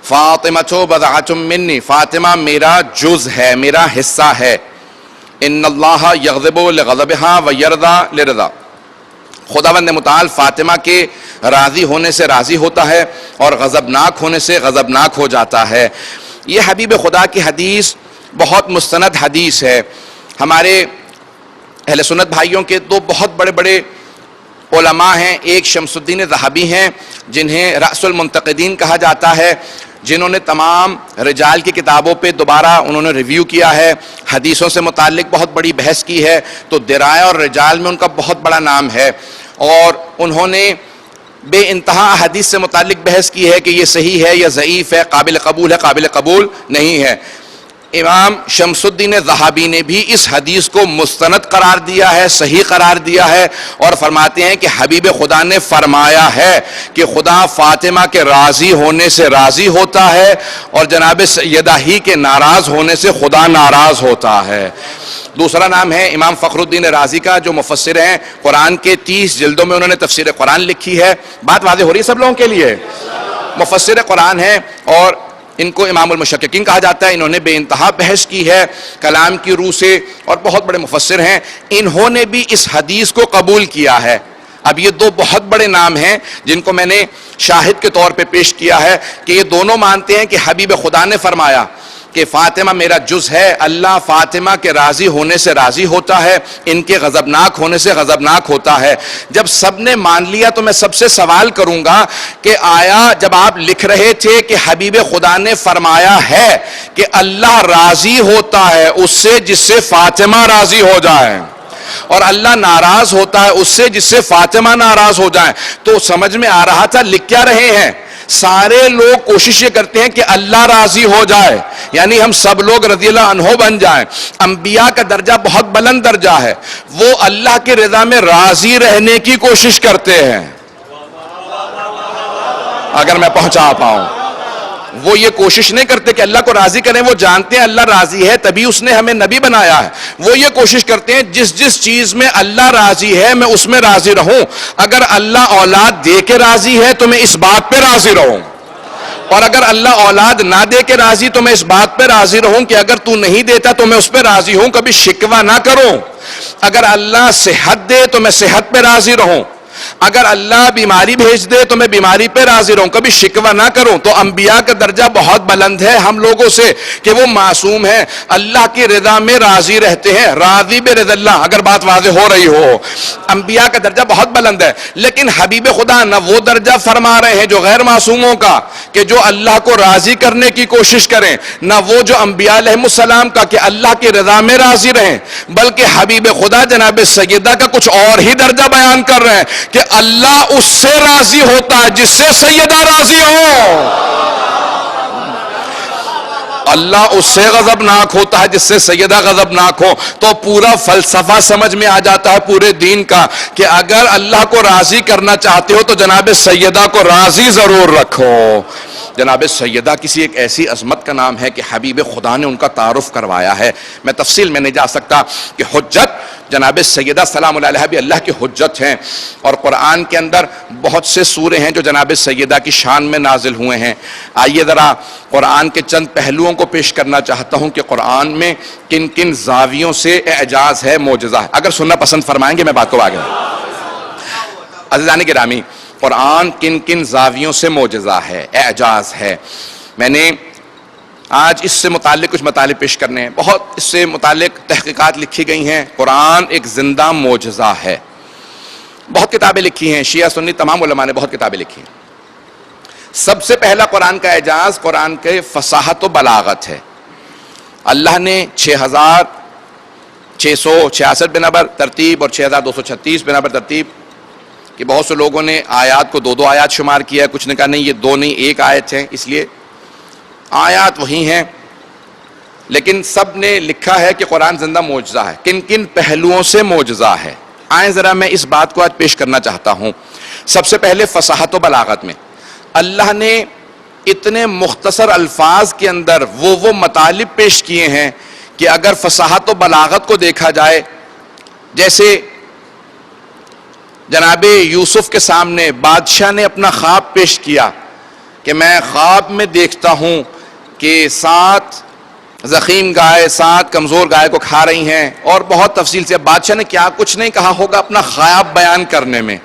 فاطمہ بضعۃ منی، فاطمہ میرا جز ہے، میرا حصہ ہے. ان اللہ یغضب لغضبہا ویرضی لرضا، خداوند متعال فاطمہ کے راضی ہونے سے راضی ہوتا ہے اور غضبناک ہونے سے غضبناک ہو جاتا ہے. یہ حبیب خدا کی حدیث بہت مستند حدیث ہے. ہمارے اہل سنت بھائیوں کے دو بہت بڑے بڑے علماء ہیں. ایک شمس الدین ذہبی ہیں جنہیں رأس المنتقدین کہا جاتا ہے، جنہوں نے تمام رجال کی کتابوں پہ دوبارہ انہوں نے ریویو کیا ہے، حدیثوں سے متعلق بہت بڑی بحث کی ہے. تو درایہ اور رجال میں ان کا بہت بڑا نام ہے اور انہوں نے بے انتہا حدیث سے متعلق بحث کی ہے کہ یہ صحیح ہے یا ضعیف ہے، قابل قبول ہے قابل قبول نہیں ہے. امام شمس الدین ذہبی نے بھی اس حدیث کو مستند قرار دیا ہے، صحیح قرار دیا ہے اور فرماتے ہیں کہ حبیب خدا نے فرمایا ہے کہ خدا فاطمہ کے راضی ہونے سے راضی ہوتا ہے اور جناب سیدہ ہی کے ناراض ہونے سے خدا ناراض ہوتا ہے. دوسرا نام ہے امام فخر الدین رازی کا، جو مفسر ہیں. قرآن کے 30 جلدوں میں انہوں نے تفسیر قرآن لکھی ہے. بات واضح ہو رہی ہے سب لوگوں کے لیے؟ مفسر قرآن ہے اور ان کو امام المشککین کہا جاتا ہے. انہوں نے بے انتہا بحث کی ہے کلام کی روح سے اور بہت بڑے مفسر ہیں. انہوں نے بھی اس حدیث کو قبول کیا ہے. اب یہ دو بہت بڑے نام ہیں جن کو میں نے شاہد کے طور پہ پیش کیا ہے کہ یہ دونوں مانتے ہیں کہ حبیب خدا نے فرمایا کہ فاطمہ میرا جز ہے، اللہ فاطمہ کے راضی ہونے سے راضی ہوتا ہے، ان کے غضبناک ہونے سے غضبناک ہوتا ہے. جب سب نے مان لیا تو میں سب سے سوال کروں گا کہ آیا جب آپ لکھ رہے تھے کہ حبیب خدا نے فرمایا ہے کہ اللہ راضی ہوتا ہے اس سے جس سے فاطمہ راضی ہو جائے اور اللہ ناراض ہوتا ہے اس سے جس سے فاطمہ ناراض ہو جائے، تو سمجھ میں آ رہا تھا لکھ کیا رہے ہیں؟ سارے لوگ کوشش یہ کرتے ہیں کہ اللہ راضی ہو جائے، یعنی ہم سب لوگ رضی اللہ عنہ بن جائیں. انبیاء کا درجہ بہت بلند درجہ ہے، وہ اللہ کی رضا میں راضی رہنے کی کوشش کرتے ہیں. اگر میں پہنچا پاؤں، وہ یہ کوشش نہیں کرتے کہ اللہ کو راضی کریں، وہ جانتے ہیں اللہ راضی ہے تبھی اس نے ہمیں نبی بنایا ہے. وہ یہ کوشش کرتے ہیں جس جس چیز میں اللہ راضی ہے میں اس میں راضی رہوں. اگر اللہ اولاد دے کے راضی ہے تو میں اس بات پہ راضی رہوں، اور اگر اللہ اولاد نہ دے کے راضی تو میں اس بات پہ راضی رہوں کہ اگر تو نہیں دیتا تو میں اس پہ راضی ہوں، کبھی شکوہ نہ کروں. اگر اللہ صحت دے تو میں صحت پہ راضی رہوں، اگر اللہ بیماری بھیج دے تو میں بیماری پہ راضی رہوں، کبھی شکوہ نہ کروں. تو انبیاء کا درجہ بہت بلند ہے ہم لوگوں سے کہ وہ معصوم ہیں، اللہ کی رضا میں راضی رہتے ہیں، راضی برضا اللہ. اگر بات واضح ہو رہی ہو، انبیاء کا درجہ بہت بلند ہے. لیکن حبیب خدا نہ وہ درجہ فرما رہے ہیں جو غیر معصوموں کا کہ جو اللہ کو راضی کرنے کی کوشش کریں، نہ وہ جو انبیاء علیہ السلام کا کہ اللہ کی رضا میں راضی رہیں، بلکہ حبیب خدا جناب سیدہ کا کچھ اور ہی درجہ بیان کر رہے ہیں کہ اللہ اس سے راضی ہوتا ہے جس سے سیدہ راضی ہو، اللہ اس سے غضبناک ہوتا ہے جس سے سیدہ غضبناک ہو. تو پورا فلسفہ سمجھ میں آ جاتا ہے پورے دین کا کہ اگر اللہ کو راضی کرنا چاہتے ہو تو جناب سیدہ کو راضی ضرور رکھو. جناب سیدہ کسی ایک ایسی عظمت کا نام ہے کہ حبیب خدا نے ان کا تعارف کروایا ہے. میں تفصیل میں نہیں جا سکتا کہ حجت جناب سیدہ سلام اللہ علیہ بھی اللہ کی حجت ہیں، اور قرآن کے اندر بہت سے سورے ہیں جو جناب سیدہ کی شان میں نازل ہوئے ہیں. آئیے ذرا قرآن کے چند پہلوؤں کو پیش کرنا چاہتا ہوں کہ قرآن میں کن کن زاویوں سے اعجاز ہے، معجزہ ہے. اگر سننا پسند فرمائیں گے میں بات کو آگے. عزیزان گرامی، قرآن کن کن زاویوں سے معجزہ ہے، اعجاز ہے. میں نے آج اس سے متعلق کچھ مطالب پیش کرنے ہیں. بہت اس سے متعلق تحقیقات لکھی گئی ہیں. قرآن ایک زندہ معجزہ ہے. بہت کتابیں لکھی ہیں، شیعہ سنی تمام علماء نے بہت کتابیں لکھی ہیں. سب سے پہلا قرآن کا اعجاز قرآن کے فصاحت و بلاغت ہے. اللہ نے 6666 بنا بر ترتیب اور 6236 بنا بر ترتیب کہ بہت سے لوگوں نے آیات کو دو آیات شمار کیا ہے، کچھ نے کہا نہیں یہ دو نہیں ایک آیت ہے، اس لیے آیات وہی ہیں، لیکن سب نے لکھا ہے کہ قرآن زندہ معجزہ ہے. کن کن پہلوؤں سے معجزہ ہے، آئیں ذرا میں اس بات کو آج پیش کرنا چاہتا ہوں. سب سے پہلے فصاحت و بلاغت میں اللہ نے اتنے مختصر الفاظ کے اندر وہ مطالب پیش کیے ہیں کہ اگر فصاحت و بلاغت کو دیکھا جائے، جیسے جناب یوسف کے سامنے بادشاہ نے اپنا خواب پیش کیا کہ میں خواب میں دیکھتا ہوں کہ 7 زخیم گائے 7 کمزور گائے کو کھا رہی ہیں، اور بہت تفصیل سے بادشاہ نے کیا کچھ نہیں کہا ہوگا اپنا خواب بیان کرنے میں.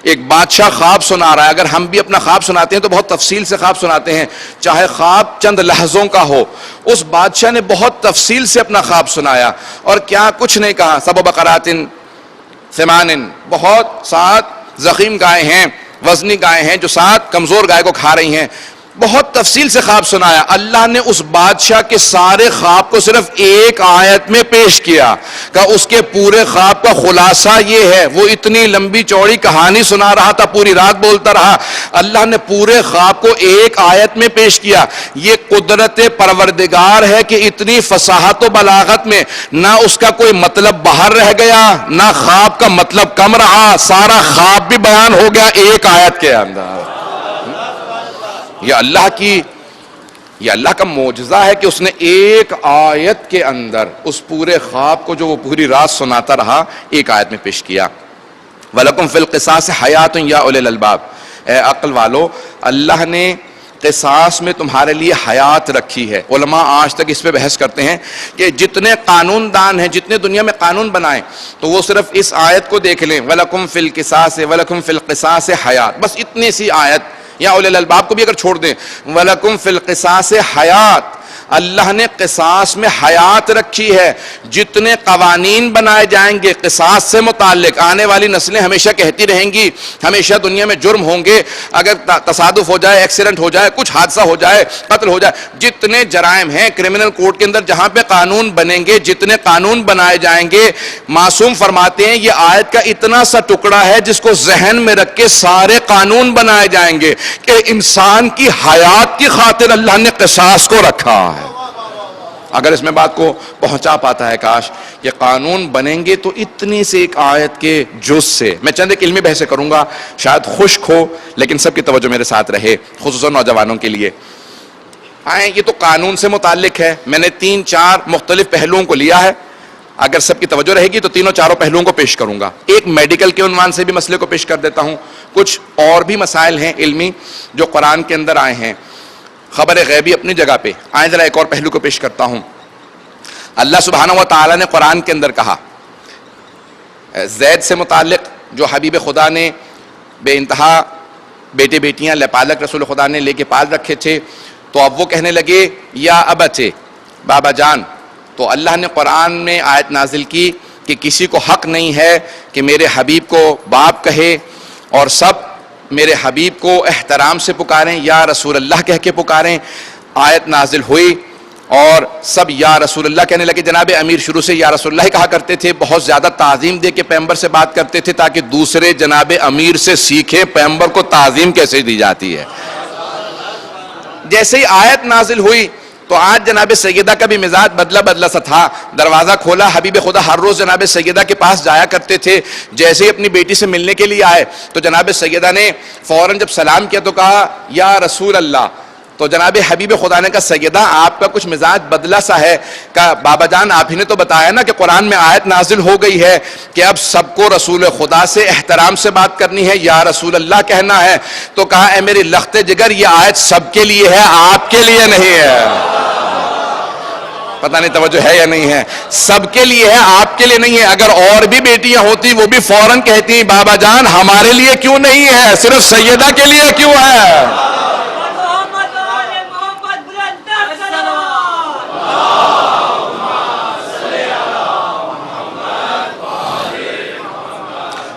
ایک بادشاہ خواب سنا رہا ہے، اگر ہم بھی اپنا خواب سناتے ہیں تو بہت تفصیل سے خواب سناتے ہیں، چاہے خواب چند لحظوں کا ہو. اس بادشاہ نے بہت تفصیل سے اپنا خواب سنایا اور کیا کچھ نہیں کہا. سب بقرات ثمان، بہت 7 زخیم گائے ہیں، وزنی گائے ہیں جو 7 کمزور گائے کو کھا رہی ہیں. بہت تفصیل سے خواب سنایا. اللہ نے اس بادشاہ کے سارے خواب کو صرف ایک آیت میں پیش کیا کہ اس کے پورے خواب کا خلاصہ یہ ہے. وہ اتنی لمبی چوڑی کہانی سنا رہا تھا، پوری رات بولتا رہا، اللہ نے پورے خواب کو ایک آیت میں پیش کیا. یہ قدرت پروردگار ہے کہ اتنی فصاحت و بلاغت میں نہ اس کا کوئی مطلب باہر رہ گیا، نہ خواب کا مطلب کم رہا، سارا خواب بھی بیان ہو گیا ایک آیت کے اندر. یہ اللہ کا معجزہ ہے کہ اس نے ایک آیت کے اندر اس پورے خواب کو جو وہ پوری رات سناتا رہا ایک آیت میں پیش کیا. وَلَكُمْ فِي الْقِصَاصِ حَيَاتٌ يَا أُولِي الْأَلْبَابِ، اے عقل والو، اللہ نے قصاص میں تمہارے لیے حیات رکھی ہے. علماء آج تک اس پہ بحث کرتے ہیں کہ جتنے قانون دان ہیں، جتنے دنیا میں قانون بنائیں، تو وہ صرف اس آیت کو دیکھ لیں، وَلَكُمْ فِي الْقِصَاصِ وَلَكُمْ فِي الْقِصَاصِ حَيَات، بس اتنی سی آیت، یا اولی الالباب کو بھی اگر چھوڑ دیں، وَلَكُمْ فِي الْقِصَاصِ حَيَات، اللہ نے قصاص میں حیات رکھی ہے. جتنے قوانین بنائے جائیں گے قصاص سے متعلق، آنے والی نسلیں ہمیشہ کہتی رہیں گی، ہمیشہ دنیا میں جرم ہوں گے، اگر تصادف ہو جائے، ایکسیڈنٹ ہو جائے، کچھ حادثہ ہو جائے، قتل ہو جائے، جتنے جرائم ہیں کرمنل کوڈ کے اندر جہاں پہ قانون بنیں گے، جتنے قانون بنائے جائیں گے، معصوم فرماتے ہیں یہ آیت کا اتنا سا ٹکڑا ہے جس کو ذہن میں رکھ کے سارے قانون بنائے جائیں گے کہ انسان کی حیات کی خاطر اللہ نے قصاص کو رکھا ہے. اگر اس میں بات کو پہنچا پاتا ہے، کاش یہ قانون بنیں گے تو اتنی سے ایک آیت کے جز سے. میں چند ایک علمی بحثیں کروں گا، شاید خشک ہو لیکن سب کی توجہ میرے ساتھ رہے، خصوصاً نوجوانوں کے لیے. آئیں، یہ تو قانون سے متعلق ہے، میں نے 3-4 مختلف پہلوؤں کو لیا ہے، اگر سب کی توجہ رہے گی تو تینوں چاروں پہلوؤں کو پیش کروں گا. ایک میڈیکل کے عنوان سے بھی مسئلے کو پیش کر دیتا ہوں، کچھ اور بھی مسائل ہیں علمی جو قرآن کے اندر آئے ہیں. خبر غیبی اپنی جگہ پہ، آئیں ذرا ایک اور پہلو کو پیش کرتا ہوں. اللہ سبحانہ و تعالیٰ نے قرآن کے اندر کہا زید سے متعلق، جو حبیب خدا نے بے انتہا بیٹے بیٹیاں لپالک رسول خدا نے لے کے پال رکھے تھے، تو اب وہ کہنے لگے یا ابتے، بابا جان. تو اللہ نے قرآن میں آیت نازل کی کہ کسی کو حق نہیں ہے کہ میرے حبیب کو باپ کہے، اور سب میرے حبیب کو احترام سے پکاریں، یا رسول اللہ کہہ کے پکاریں. آیت نازل ہوئی اور سب یا رسول اللہ کہنے لگے. جناب امیر شروع سے یا رسول اللہ کہا کرتے تھے، بہت زیادہ تعظیم دے کے پیغمبر سے بات کرتے تھے تاکہ دوسرے جناب امیر سے سیکھیں پیغمبر کو تعظیم کیسے دی جاتی ہے. جیسے ہی آیت نازل ہوئی تو آج جناب سیدہ کا بھی مزاج بدلا سا تھا. دروازہ کھولا، حبیب خدا ہر روز جناب سیدہ کے پاس جایا کرتے تھے. جیسے ہی اپنی بیٹی سے ملنے کے لیے آئے تو جناب سیدہ نے فوراً جب سلام کیا تو کہا یا رسول اللہ. تو جناب حبیب خدا نے کہا سیدہ آپ کا کچھ مزاج بدلا سا ہے. کہا بابا جان آپ ہی نے تو بتایا نا کہ قرآن میں آیت نازل ہو گئی ہے کہ اب سب کو رسول خدا سے احترام سے بات کرنی ہے، یا رسول اللہ کہنا ہے. تو کہا اے میری لخت جگر، یہ آیت سب کے لیے ہے، آپ کے لیے نہیں ہے. پتہ نہیں توجہ ہے یا نہیں ہے، سب کے لیے ہے، آپ کے لیے نہیں ہے. اگر اور بھی بیٹیاں ہوتی وہ بھی فوراً کہتی بابا جان ہمارے لیے کیوں نہیں ہے، صرف سیدہ کے لیے کیوں ہے.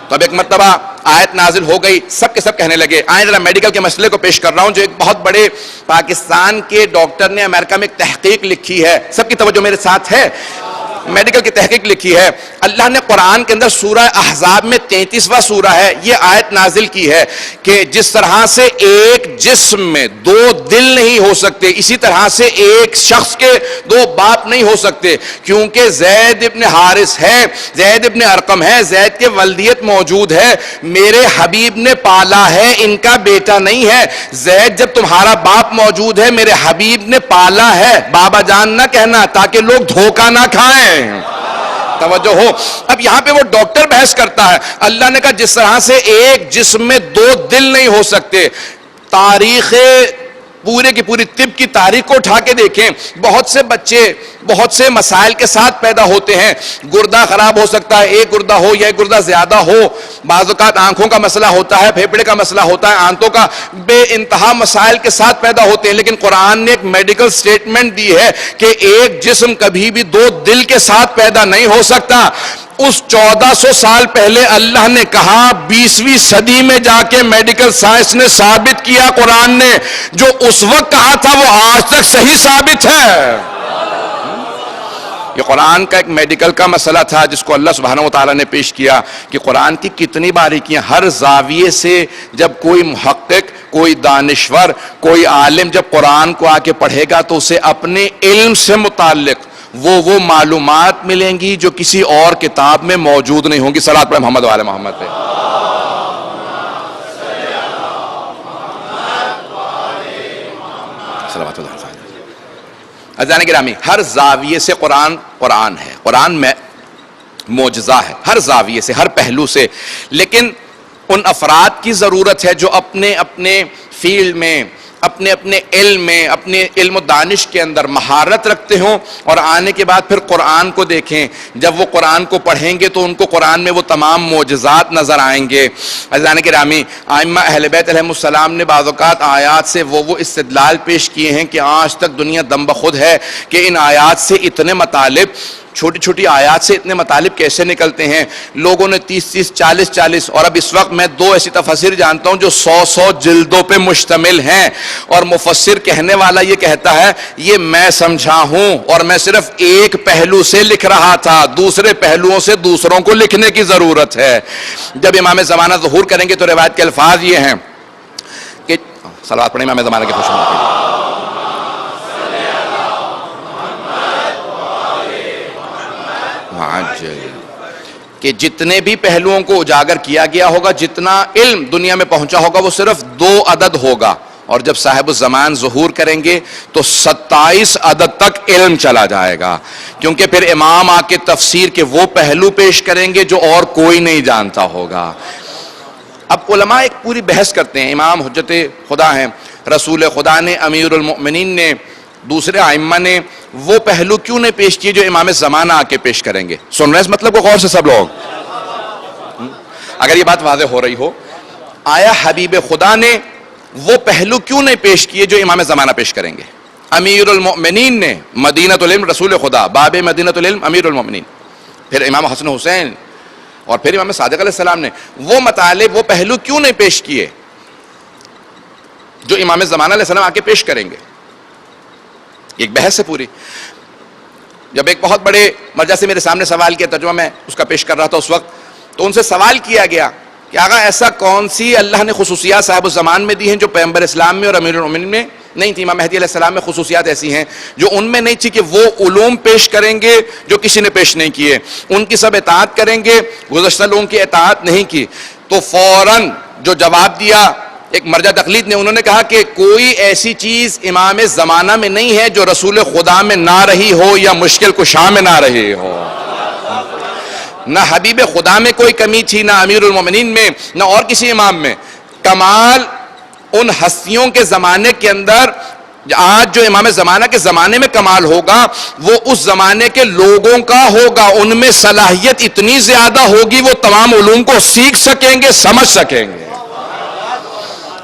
تو اب ایک مرتبہ آیت نازل ہو گئی، سب کے سب کہنے لگے. آئیں ذرا میڈیکل کے مسئلے کو پیش کر رہا ہوں جو ایک بہت بڑے پاکستان کے ڈاکٹر نے امریکہ میں ایک تحقیق لکھی ہے. سب کی توجہ میرے ساتھ ہے. میڈیکل کی تحقیق لکھی ہے. اللہ نے قرآن کے اندر سورہ احزاب میں 33واں سورہ ہے, یہ آیت نازل کی ہے کہ جس طرح سے ایک جسم میں دو دل نہیں ہو سکتے, اسی طرح سے ایک شخص کے دو باپ نہیں ہو سکتے, کیونکہ زید ابن حارث ہے, زید ابن ارقم ہے, زید کے ولدیت موجود ہے, میرے حبیب نے پالا ہے, ان کا بیٹا نہیں ہے. زید جب تمہارا باپ موجود ہے, میرے حبیب نے پالا ہے, بابا جان نہ کہنا تاکہ لوگ دھوکہ نہ کھائیں. توجہ ہو. اب یہاں پہ وہ ڈاکٹر بحث کرتا ہے, اللہ نے کہا جس طرح سے ایک جسم میں دو دل نہیں ہو سکتے. تاریخ پورے کی پوری طب کی تاریخ کو اٹھا کے دیکھیں, بہت سے بچے بہت سے مسائل کے ساتھ پیدا ہوتے ہیں. گردہ خراب ہو سکتا ہے, ایک گردہ ہو یا ایک گردہ زیادہ ہو, بعض اوقات آنکھوں کا مسئلہ ہوتا ہے, پھیپھڑے کا مسئلہ ہوتا ہے, آنتوں کا, بے انتہا مسائل کے ساتھ پیدا ہوتے ہیں. لیکن قرآن نے ایک میڈیکل سٹیٹمنٹ دی ہے کہ ایک جسم کبھی بھی دو دل کے ساتھ پیدا نہیں ہو سکتا. اس 1400 سال پہلے اللہ نے کہا, 20ویں صدی میں جا کے میڈیکل سائنس نے ثابت کیا, قرآن نے جو اس وقت کہا تھا وہ آج تک صحیح ثابت ہے. یہ قرآن کا ایک میڈیکل کا مسئلہ تھا جس کو اللہ سبحانہ وتعالی نے پیش کیا کہ قرآن کی کتنی باریکیاں, ہر زاویے سے جب کوئی محقق, کوئی دانشور, کوئی عالم جب قرآن کو آ کے پڑھے گا تو اسے اپنے علم سے متعلق وہ معلومات ملیں گی جو کسی اور کتاب میں موجود نہیں ہوں گی. صلاۃ پڑھیں محمد وعلی محمد پہ. عزیزان گرامی, ہر زاویے سے قرآن ہے, قرآن میں معجزہ ہے, ہر زاویے سے, ہر پہلو سے. لیکن ان افراد کی ضرورت ہے جو اپنے اپنے فیلڈ میں, اپنے اپنے علم میں, اپنے علم و دانش کے اندر مہارت رکھتے ہوں, اور آنے کے بعد پھر قرآن کو دیکھیں. جب وہ قرآن کو پڑھیں گے تو ان کو قرآن میں وہ تمام معجزات نظر آئیں گے. عزیزان گرامی, ائمہ اہل بیت علیہم السلام نے بعض اوقات آیات سے وہ استدلال پیش کیے ہیں کہ آج تک دنیا دم بخود ہے کہ ان آیات سے اتنے مطالب, چھوٹی چھوٹی آیات سے اتنے مطالب کیسے نکلتے ہیں. لوگوں نے 30 40 اور اب اس وقت میں 2 ایسی تفسیر جانتا ہوں جو 100 جلدوں پہ مشتمل ہیں, اور مفسر کہنے والا یہ کہتا ہے یہ میں سمجھا ہوں اور میں صرف ایک پہلو سے لکھ رہا تھا, دوسرے پہلوؤں سے دوسروں کو لکھنے کی ضرورت ہے. جب امام زمانہ ظہور کریں گے تو روایت کے الفاظ یہ ہیں کہ صلوات پڑھیں امام زمانہ کے خوش ہونے کہ جتنے بھی پہلوؤں کو اجاگر کیا گیا ہوگا, جتنا علم دنیا میں پہنچا ہوگا, وہ صرف 2 عدد ہوگا. اور جب صاحب الزمان ظہور کریں گے تو 27 عدد تک علم چلا جائے گا, کیونکہ پھر امام آ کے تفسیر کے وہ پہلو پیش کریں گے جو اور کوئی نہیں جانتا ہوگا. اب علماء ایک پوری بحث کرتے ہیں, امام حجت خدا ہیں, رسول خدا نے, امیر المؤمنین نے, دوسرے ائمہ نے وہ پہلو کیوں نہیں پیش کیے جو امام زمانہ آ کے پیش کریں گے. سن رہے ہیں اس مطلب کو غور سے سب لوگ؟ اگر یہ بات واضح ہو رہی ہو, آیا حبیب خدا نے وہ پہلو کیوں نہیں پیش کیے جو امام زمانہ پیش کریں گے؟ امیر المؤمنین نے, مدینۃ العلم رسول خدا, باب مدینۃ العلم امیر المؤمنین, پھر امام حسن حسین اور پھر امام صادق علیہ السلام نے وہ مطالب, وہ پہلو کیوں نہیں پیش کیے جو امام زمانہ علیہ السلام آ کے پیش کریں گے؟ ایک بحث ہے پوری. جب ایک بہت بڑے مرجع سے میرے سامنے سوال کیا, ترجمہ میں اس کا پیش کر رہا تھا اس وقت, تو ان سے سوال کیا گیا کہ آقا ایسا کون سی اللہ نے خصوصیات صاحب الزمان میں دی ہیں جو پیغمبر اسلام میں اور امیر المؤمنین میں نہیں تھی؟ امام مہدی علیہ السلام میں خصوصیات ایسی ہیں جو ان میں نہیں تھی کہ وہ علوم پیش کریں گے جو کسی نے پیش نہیں کیے, ان کی سب اطاعت کریں گے, گزشتہ لوگوں کی اطاعت نہیں کی. تو فوراً جو جواب دیا ایک مرجع تقلید نے, انہوں نے کہا کہ کوئی ایسی چیز امام زمانہ میں نہیں ہے جو رسول خدا میں نہ رہی ہو یا مشکل کشا میں نہ رہی ہو. نہ حبیب خدا میں کوئی کمی تھی, نہ امیر المومنین میں, نہ اور کسی امام میں. کمال ان ہستیوں کے زمانے کے اندر, آج جو امام زمانہ کے زمانے میں کمال ہوگا وہ اس زمانے کے لوگوں کا ہوگا. ان میں صلاحیت اتنی زیادہ ہوگی وہ تمام علوم کو سیکھ سکیں گے, سمجھ سکیں گے.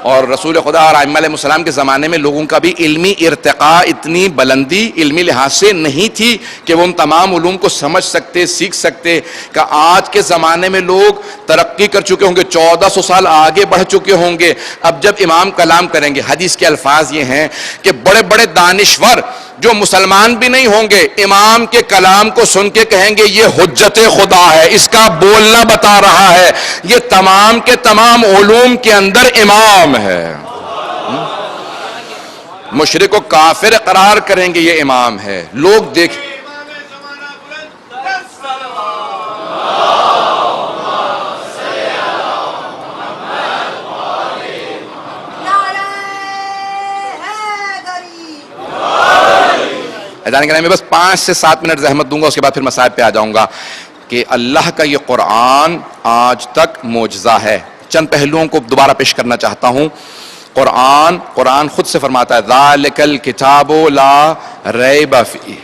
اور رسول خدا اور ائمہ علیہ السلام کے زمانے میں لوگوں کا بھی علمی ارتقاء, اتنی بلندی علمی لحاظ سے نہیں تھی کہ وہ ان تمام علوم کو سمجھ سکتے, سیکھ سکتے. کہ آج کے زمانے میں لوگ ترقی کر چکے ہوں گے, 1400 سال آگے بڑھ چکے ہوں گے. اب جب امام کلام کریں گے, حدیث کے الفاظ یہ ہیں کہ بڑے بڑے دانشور جو مسلمان بھی نہیں ہوں گے امام کے کلام کو سن کے کہیں گے یہ حجت خدا ہے، اس کا بولنا بتا رہا ہے، یہ تمام کے تمام علوم کے اندر امام ہے۔ مشرک و کافر قرار کریں گے یہ امام ہے۔ لوگ دیکھ میں بس 5 سے 7 منٹ زحمت دوں گا، اس کے بعد پھر مسائل پہ آ جاؤں گا کہ اللہ کا یہ قرآن آج تک معجزہ ہے۔ چند پہلوؤں کو دوبارہ پیش کرنا چاہتا ہوں۔ قرآن خود سے فرماتا ہے ذالک الکتاب لا ریب فیہ،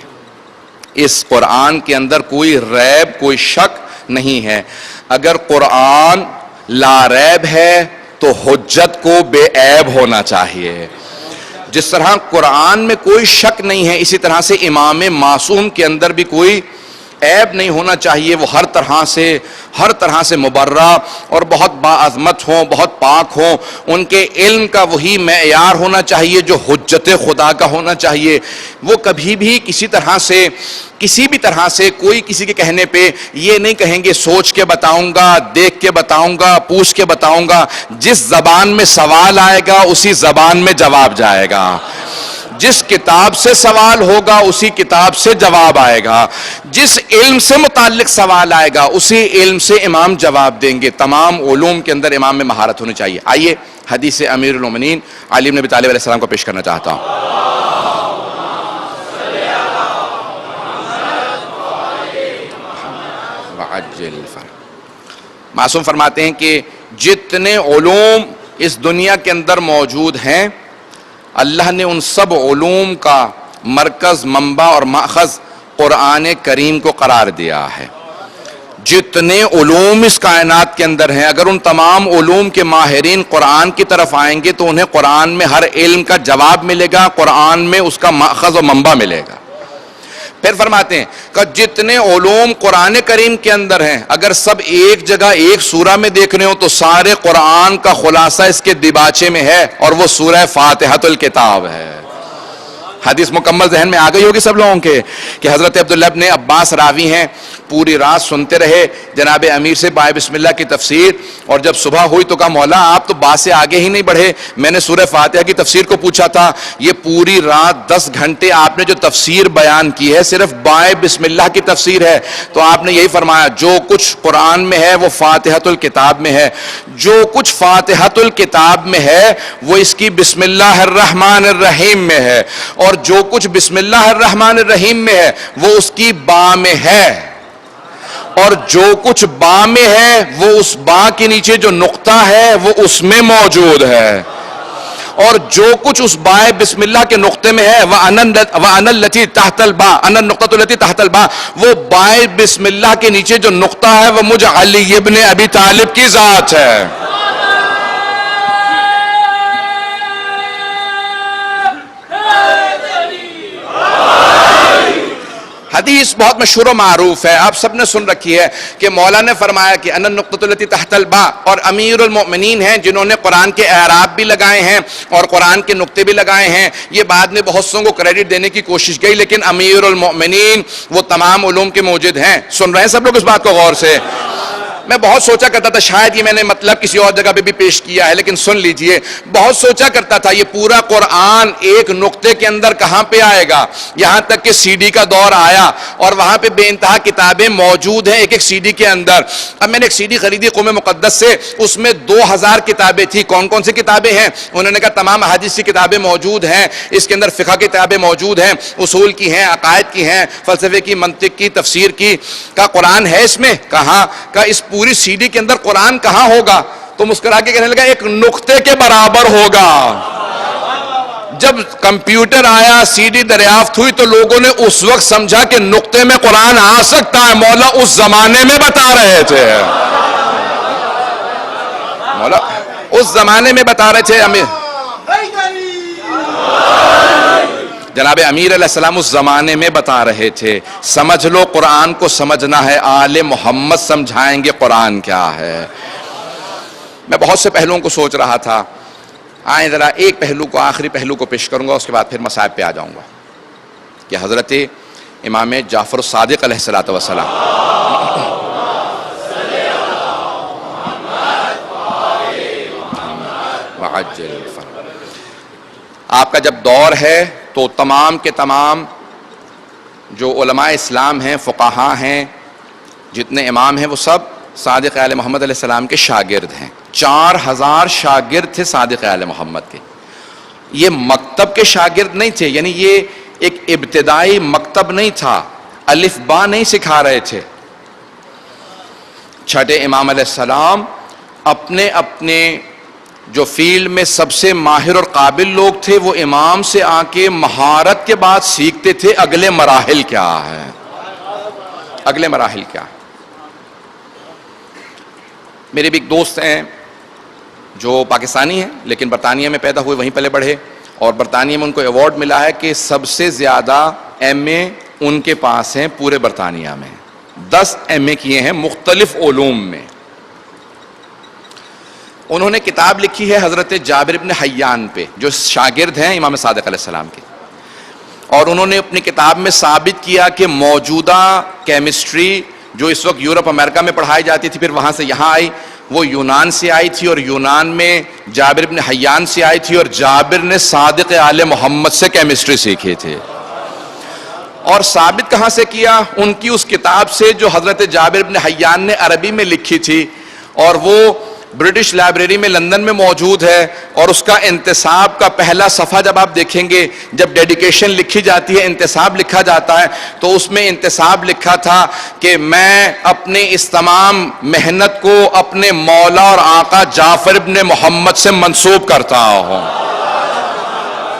اس قرآن کے اندر کوئی ریب، کوئی شک نہیں ہے۔ اگر قرآن لا ریب ہے تو حجت کو بے عیب ہونا چاہیے۔ جس طرح قرآن میں کوئی شک نہیں ہے، اسی طرح سے امام معصوم کے اندر بھی کوئی عیب نہیں ہونا چاہیے۔ وہ ہر طرح سے مبرہ اور بہت باعظمت ہوں، بہت پاک ہوں۔ ان کے علم کا وہی معیار ہونا چاہیے جو حجت خدا کا ہونا چاہیے۔ وہ کبھی بھی کسی بھی طرح سے کوئی کسی کے کہنے پہ یہ نہیں کہیں گے سوچ کے بتاؤں گا، دیکھ کے بتاؤں گا، پوچھ کے بتاؤں گا۔ جس زبان میں سوال آئے گا اسی زبان میں جواب جائے گا، جس کتاب سے سوال ہوگا اسی کتاب سے جواب آئے گا، جس علم سے متعلق سوال آئے گا اسی علم سے امام جواب دیں گے۔ تمام علوم کے اندر امام میں مہارت ہونی چاہیے۔ آئیے حدیث امیر المومنین علی بن ابی طالب علیہ السلام کو پیش کرنا چاہتا ہوں۔ معصوم فرماتے ہیں کہ جتنے علوم اس دنیا کے اندر موجود ہیں اللہ نے ان سب علوم کا مرکز، منبع اور ماخذ قرآن کریم کو قرار دیا ہے۔ جتنے علوم اس کائنات کے اندر ہیں اگر ان تمام علوم کے ماہرین قرآن کی طرف آئیں گے تو انہیں قرآن میں ہر علم کا جواب ملے گا، قرآن میں اس کا ماخذ و منبع ملے گا۔ پھر فرماتے ہیں کہ جتنے علوم قرآن کریم کے اندر ہیں اگر سب ایک جگہ ایک سورہ میں دیکھ رہے ہو تو سارے قرآن کا خلاصہ اس کے دیباچے میں ہے، اور وہ سورہ فاتحۃ الکتاب ہے۔ حدیث مکمل ذہن میں آ گئی ہوگی سب لوگوں کے کہ حضرت عبداللہ ابن عباس راوی ہیں، پوری رات سنتے رہے جناب امیر سے بائے بسم اللہ کی تفسیر، اور جب صبح ہوئی تو کہا مولا آپ تو بات سے آگے ہی نہیں بڑھے، میں نے سورہ فاتحہ کی تفسیر کو پوچھا تھا، یہ پوری رات 10 گھنٹے آپ نے جو تفسیر بیان کی ہے صرف بائے بسم اللہ کی تفسیر ہے، تو آپ نے یہی فرمایا جو کچھ قرآن میں ہے وہ فاتحۃ الکتاب میں ہے، جو کچھ فاتحۃ الکتاب میں ہے وہ اس کی بسم اللہ الرحمن الرحیم میں ہے، اور جو کچھ بسم اللہ الرحمن الرحیم میں ہے وہ اس کی با میں ہے، اور جو کچھ با میں ہے وہ اس با کے نیچے جو نقطہ ہے وہ اس میں موجود ہے، اور جو کچھ اس بائے بسم اللہ کے نقطے میں ہے وَأَنَا الَّتِي تَحْتَ الْبَاء أَنَا النُّقْطَةُ الَّتِي تَحْتَ الْبَاء، وہ بائے بسم اللہ کے نیچے جو نقطہ ہے وہ مجھ علی ابن ابی طالب کی ذات ہے۔ حدیث بہت مشہور و معروف ہے، آپ سب نے سن رکھی ہے کہ مولا نے فرمایا کہ انا النقطۃ التی تحت الباء، اور امیر المؤمنین ہیں جنہوں نے قرآن کے اعراب بھی لگائے ہیں اور قرآن کے نقطے بھی لگائے ہیں، یہ بعد میں بہت سوں کو کریڈٹ دینے کی کوشش گئی، لیکن امیر المؤمنین وہ تمام علوم کے موجد ہیں۔ سن رہے ہیں سب لوگ اس بات کو غور سے؟ میں بہت سوچا کرتا تھا، شاید یہ میں نے مطلب کسی اور جگہ پہ بھی پیش کیا ہے لیکن سن لیجئے، بہت سوچا کرتا تھا یہ پورا قرآن ایک نقطے کے اندر کہاں پہ آئے گا، یہاں تک کہ سی ڈی کا دور آیا اور وہاں پہ بے انتہا کتابیں موجود ہیں ایک ایک سی ڈی کے اندر۔ اب میں نے ایک سی ڈی خریدی قوم مقدس سے، اس میں 2000 کتابیں تھی۔ کون کون سی کتابیں ہیں؟ انہوں نے کہا تمام احادیث کی کتابیں موجود ہیں، اس کے اندر فقہ کی کتابیں موجود ہیں، اصول کی ہیں، عقائد کی ہیں، فلسفے کی، منطق کی، تفسیر کی۔ کہا قرآن ہے اس میں؟ کہاں؟ کہا اس پوری سی ڈی کے اندر قرآن کہاں ہوگا؟ تو مسکرا کے کہنے لگا ایک نقطے کے برابر ہوگا۔ جب کمپیوٹر آیا، سی ڈی دریافت ہوئی تو لوگوں نے اس وقت سمجھا کہ نقطے میں قرآن آ سکتا ہے، مولا اس زمانے میں بتا رہے تھے، مولا اس زمانے میں بتا رہے تھے۔ جناب امیر علیہ السلام اس زمانے میں بتا رہے تھے۔ سمجھ لو قرآن کو سمجھنا ہے، آل محمد سمجھائیں گے قرآن کیا ہے۔ میں بہت سے پہلوؤں کو سوچ رہا تھا، آئیں ذرا ایک پہلو کو، آخری پہلو کو پیش کروں گا، اس کے بعد پھر مصائب پہ آ جاؤں گا۔ کہ حضرت امام جعفر الصادق علیہ السلام آپ کا جب دور ہے تو تمام کے تمام جو علماء اسلام ہیں، فقہاء ہیں، جتنے امام ہیں، وہ سب صادق آل محمد علیہ السلام کے شاگرد ہیں. 4000 شاگرد تھے صادق آل محمد کے. یہ مکتب کے شاگرد نہیں تھے، یعنی یہ ایک ابتدائی مکتب نہیں تھا، الف با نہیں سکھا رہے تھے. چھٹے امام علیہ السلام اپنے اپنے جو فیلڈ میں سب سے ماہر اور قابل لوگ تھے وہ امام سے آ کے مہارت کے بعد سیکھتے تھے اگلے مراحل کیا ہے، اگلے مراحل کیا. میرے بھی ایک دوست ہیں جو پاکستانی ہیں لیکن برطانیہ میں پیدا ہوئے، وہیں پلے بڑھے، اور برطانیہ میں ان کو ایوارڈ ملا ہے کہ سب سے زیادہ ایم اے ان کے پاس ہیں پورے برطانیہ میں. 10 ایم اے کیے ہیں مختلف علوم میں. انہوں نے کتاب لکھی ہے حضرت جابر بن حیان پہ، جو شاگرد ہیں امام صادق علیہ السلام کے، اور انہوں نے اپنی کتاب میں ثابت کیا کہ موجودہ کیمسٹری جو اس وقت یورپ امریکہ میں پڑھائی جاتی تھی، پھر وہاں سے یہاں آئی، وہ یونان سے آئی تھی، اور یونان میں جابر بن حیان سے آئی تھی، اور جابر نے صادق آل محمد سے کیمسٹری سیکھی تھی. اور ثابت کہاں سے کیا؟ ان کی اس کتاب سے جو حضرت جابر بن حیان نے عربی میں لکھی تھی، اور وہ برٹش لائبریری میں لندن میں موجود ہے، اور اس کا انتصاب کا پہلا صفحہ جب آپ دیکھیں گے، جب ڈیڈیکیشن لکھی جاتی ہے، انتصاب لکھا جاتا ہے، تو اس میں انتصاب لکھا تھا کہ میں اپنے اس تمام محنت کو اپنے مولا اور آقا جعفر ابن محمد سے منسوب کرتا ہوں.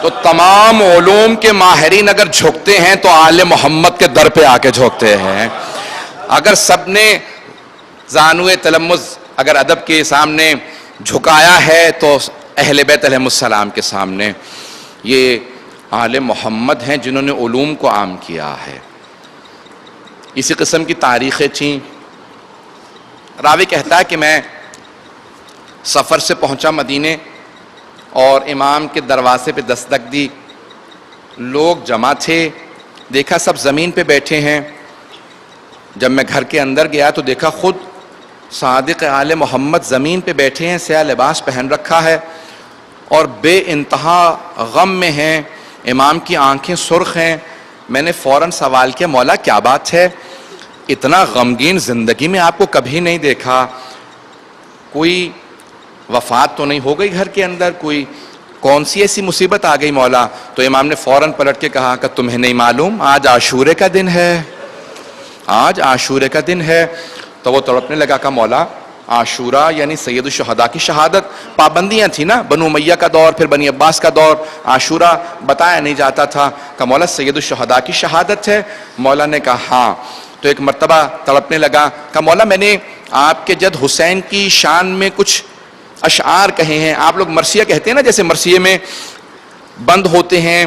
تو تمام علوم کے ماہرین اگر جھکتے ہیں تو آل محمد کے در پہ آ کے جھکتے ہیں. اگر سب نے زانوئے تلمذ اگر ادب کے سامنے جھکایا ہے تو اہل بیت علیہ السلام کے سامنے یہ آل محمد ہیں جنہوں نے علوم کو عام کیا ہے. اسی قسم کی تاریخیں تھیں. راوی کہتا ہے کہ میں سفر سے پہنچا مدینے اور امام کے دروازے پہ دستک دی. لوگ جمع تھے، دیکھا سب زمین پہ بیٹھے ہیں. جب میں گھر کے اندر گیا تو دیکھا خود صادق آل محمد زمین پہ بیٹھے ہیں، سیاہ لباس پہن رکھا ہے اور بے انتہا غم میں ہیں. امام کی آنکھیں سرخ ہیں. میں نے فوراً سوال کیا، مولا کیا بات ہے؟ اتنا غمگین زندگی میں آپ کو کبھی نہیں دیکھا. کوئی وفات تو نہیں ہو گئی گھر کے اندر؟ کوئی کون سی ایسی مصیبت آ گئی مولا؟ تو امام نے فوراً پلٹ کے کہا کہ تمہیں نہیں معلوم آج عاشورے کا دن ہے، آج عاشورے کا دن ہے. تو وہ تڑپنے لگا کہ مولا عاشورہ یعنی سید الشہداء کی شہادت. پابندیاں تھیں نا، بنو امیہ کا دور، پھر بنی عباس کا دور، عاشورہ بتایا نہیں جاتا تھا. کہ مولا سید الشہداء کی شہادت ہے؟ مولا نے کہا ہاں. تو ایک مرتبہ تڑپنے لگا کہ مولا میں نے آپ کے جد حسین کی شان میں کچھ اشعار کہے ہیں. آپ لوگ مرثیہ کہتے ہیں نا، جیسے مرثیے میں بند ہوتے ہیں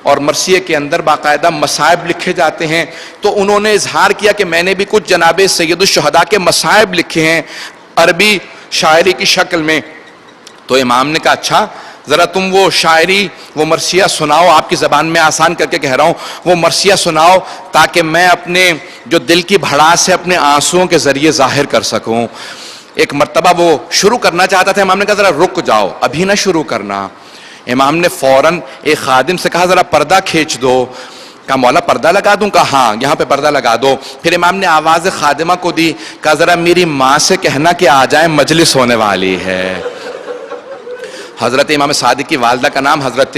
اور مرثیے کے اندر باقاعدہ مصائب لکھے جاتے ہیں. تو انہوں نے اظہار کیا کہ میں نے بھی کچھ جناب سید الشہداء کے مصائب لکھے ہیں عربی شاعری کی شکل میں. تو امام نے کہا اچھا ذرا تم وہ شاعری، وہ مرثیہ سناؤ. آپ کی زبان میں آسان کر کے کہہ رہا ہوں، وہ مرثیہ سناؤ تاکہ میں اپنے جو دل کی بھڑاس ہے اپنے آنسوؤں کے ذریعے ظاہر کر سکوں. ایک مرتبہ وہ شروع کرنا چاہتا تھا. امام نے کہا ذرا رک جاؤ، ابھی نہ شروع کرنا. امام نے فوراً ایک خادم سے کہا ذرا پردہ کھینچ دو. کہا مولا پردہ لگا دوں؟ کہا ہاں یہاں پہ پردہ لگا دو. پھر امام نے آواز خادمہ کو دی، کہا ذرا میری ماں سے کہنا کہ آ جائیں، مجلس ہونے والی ہے. حضرت امام صادق کی والدہ کا نام حضرت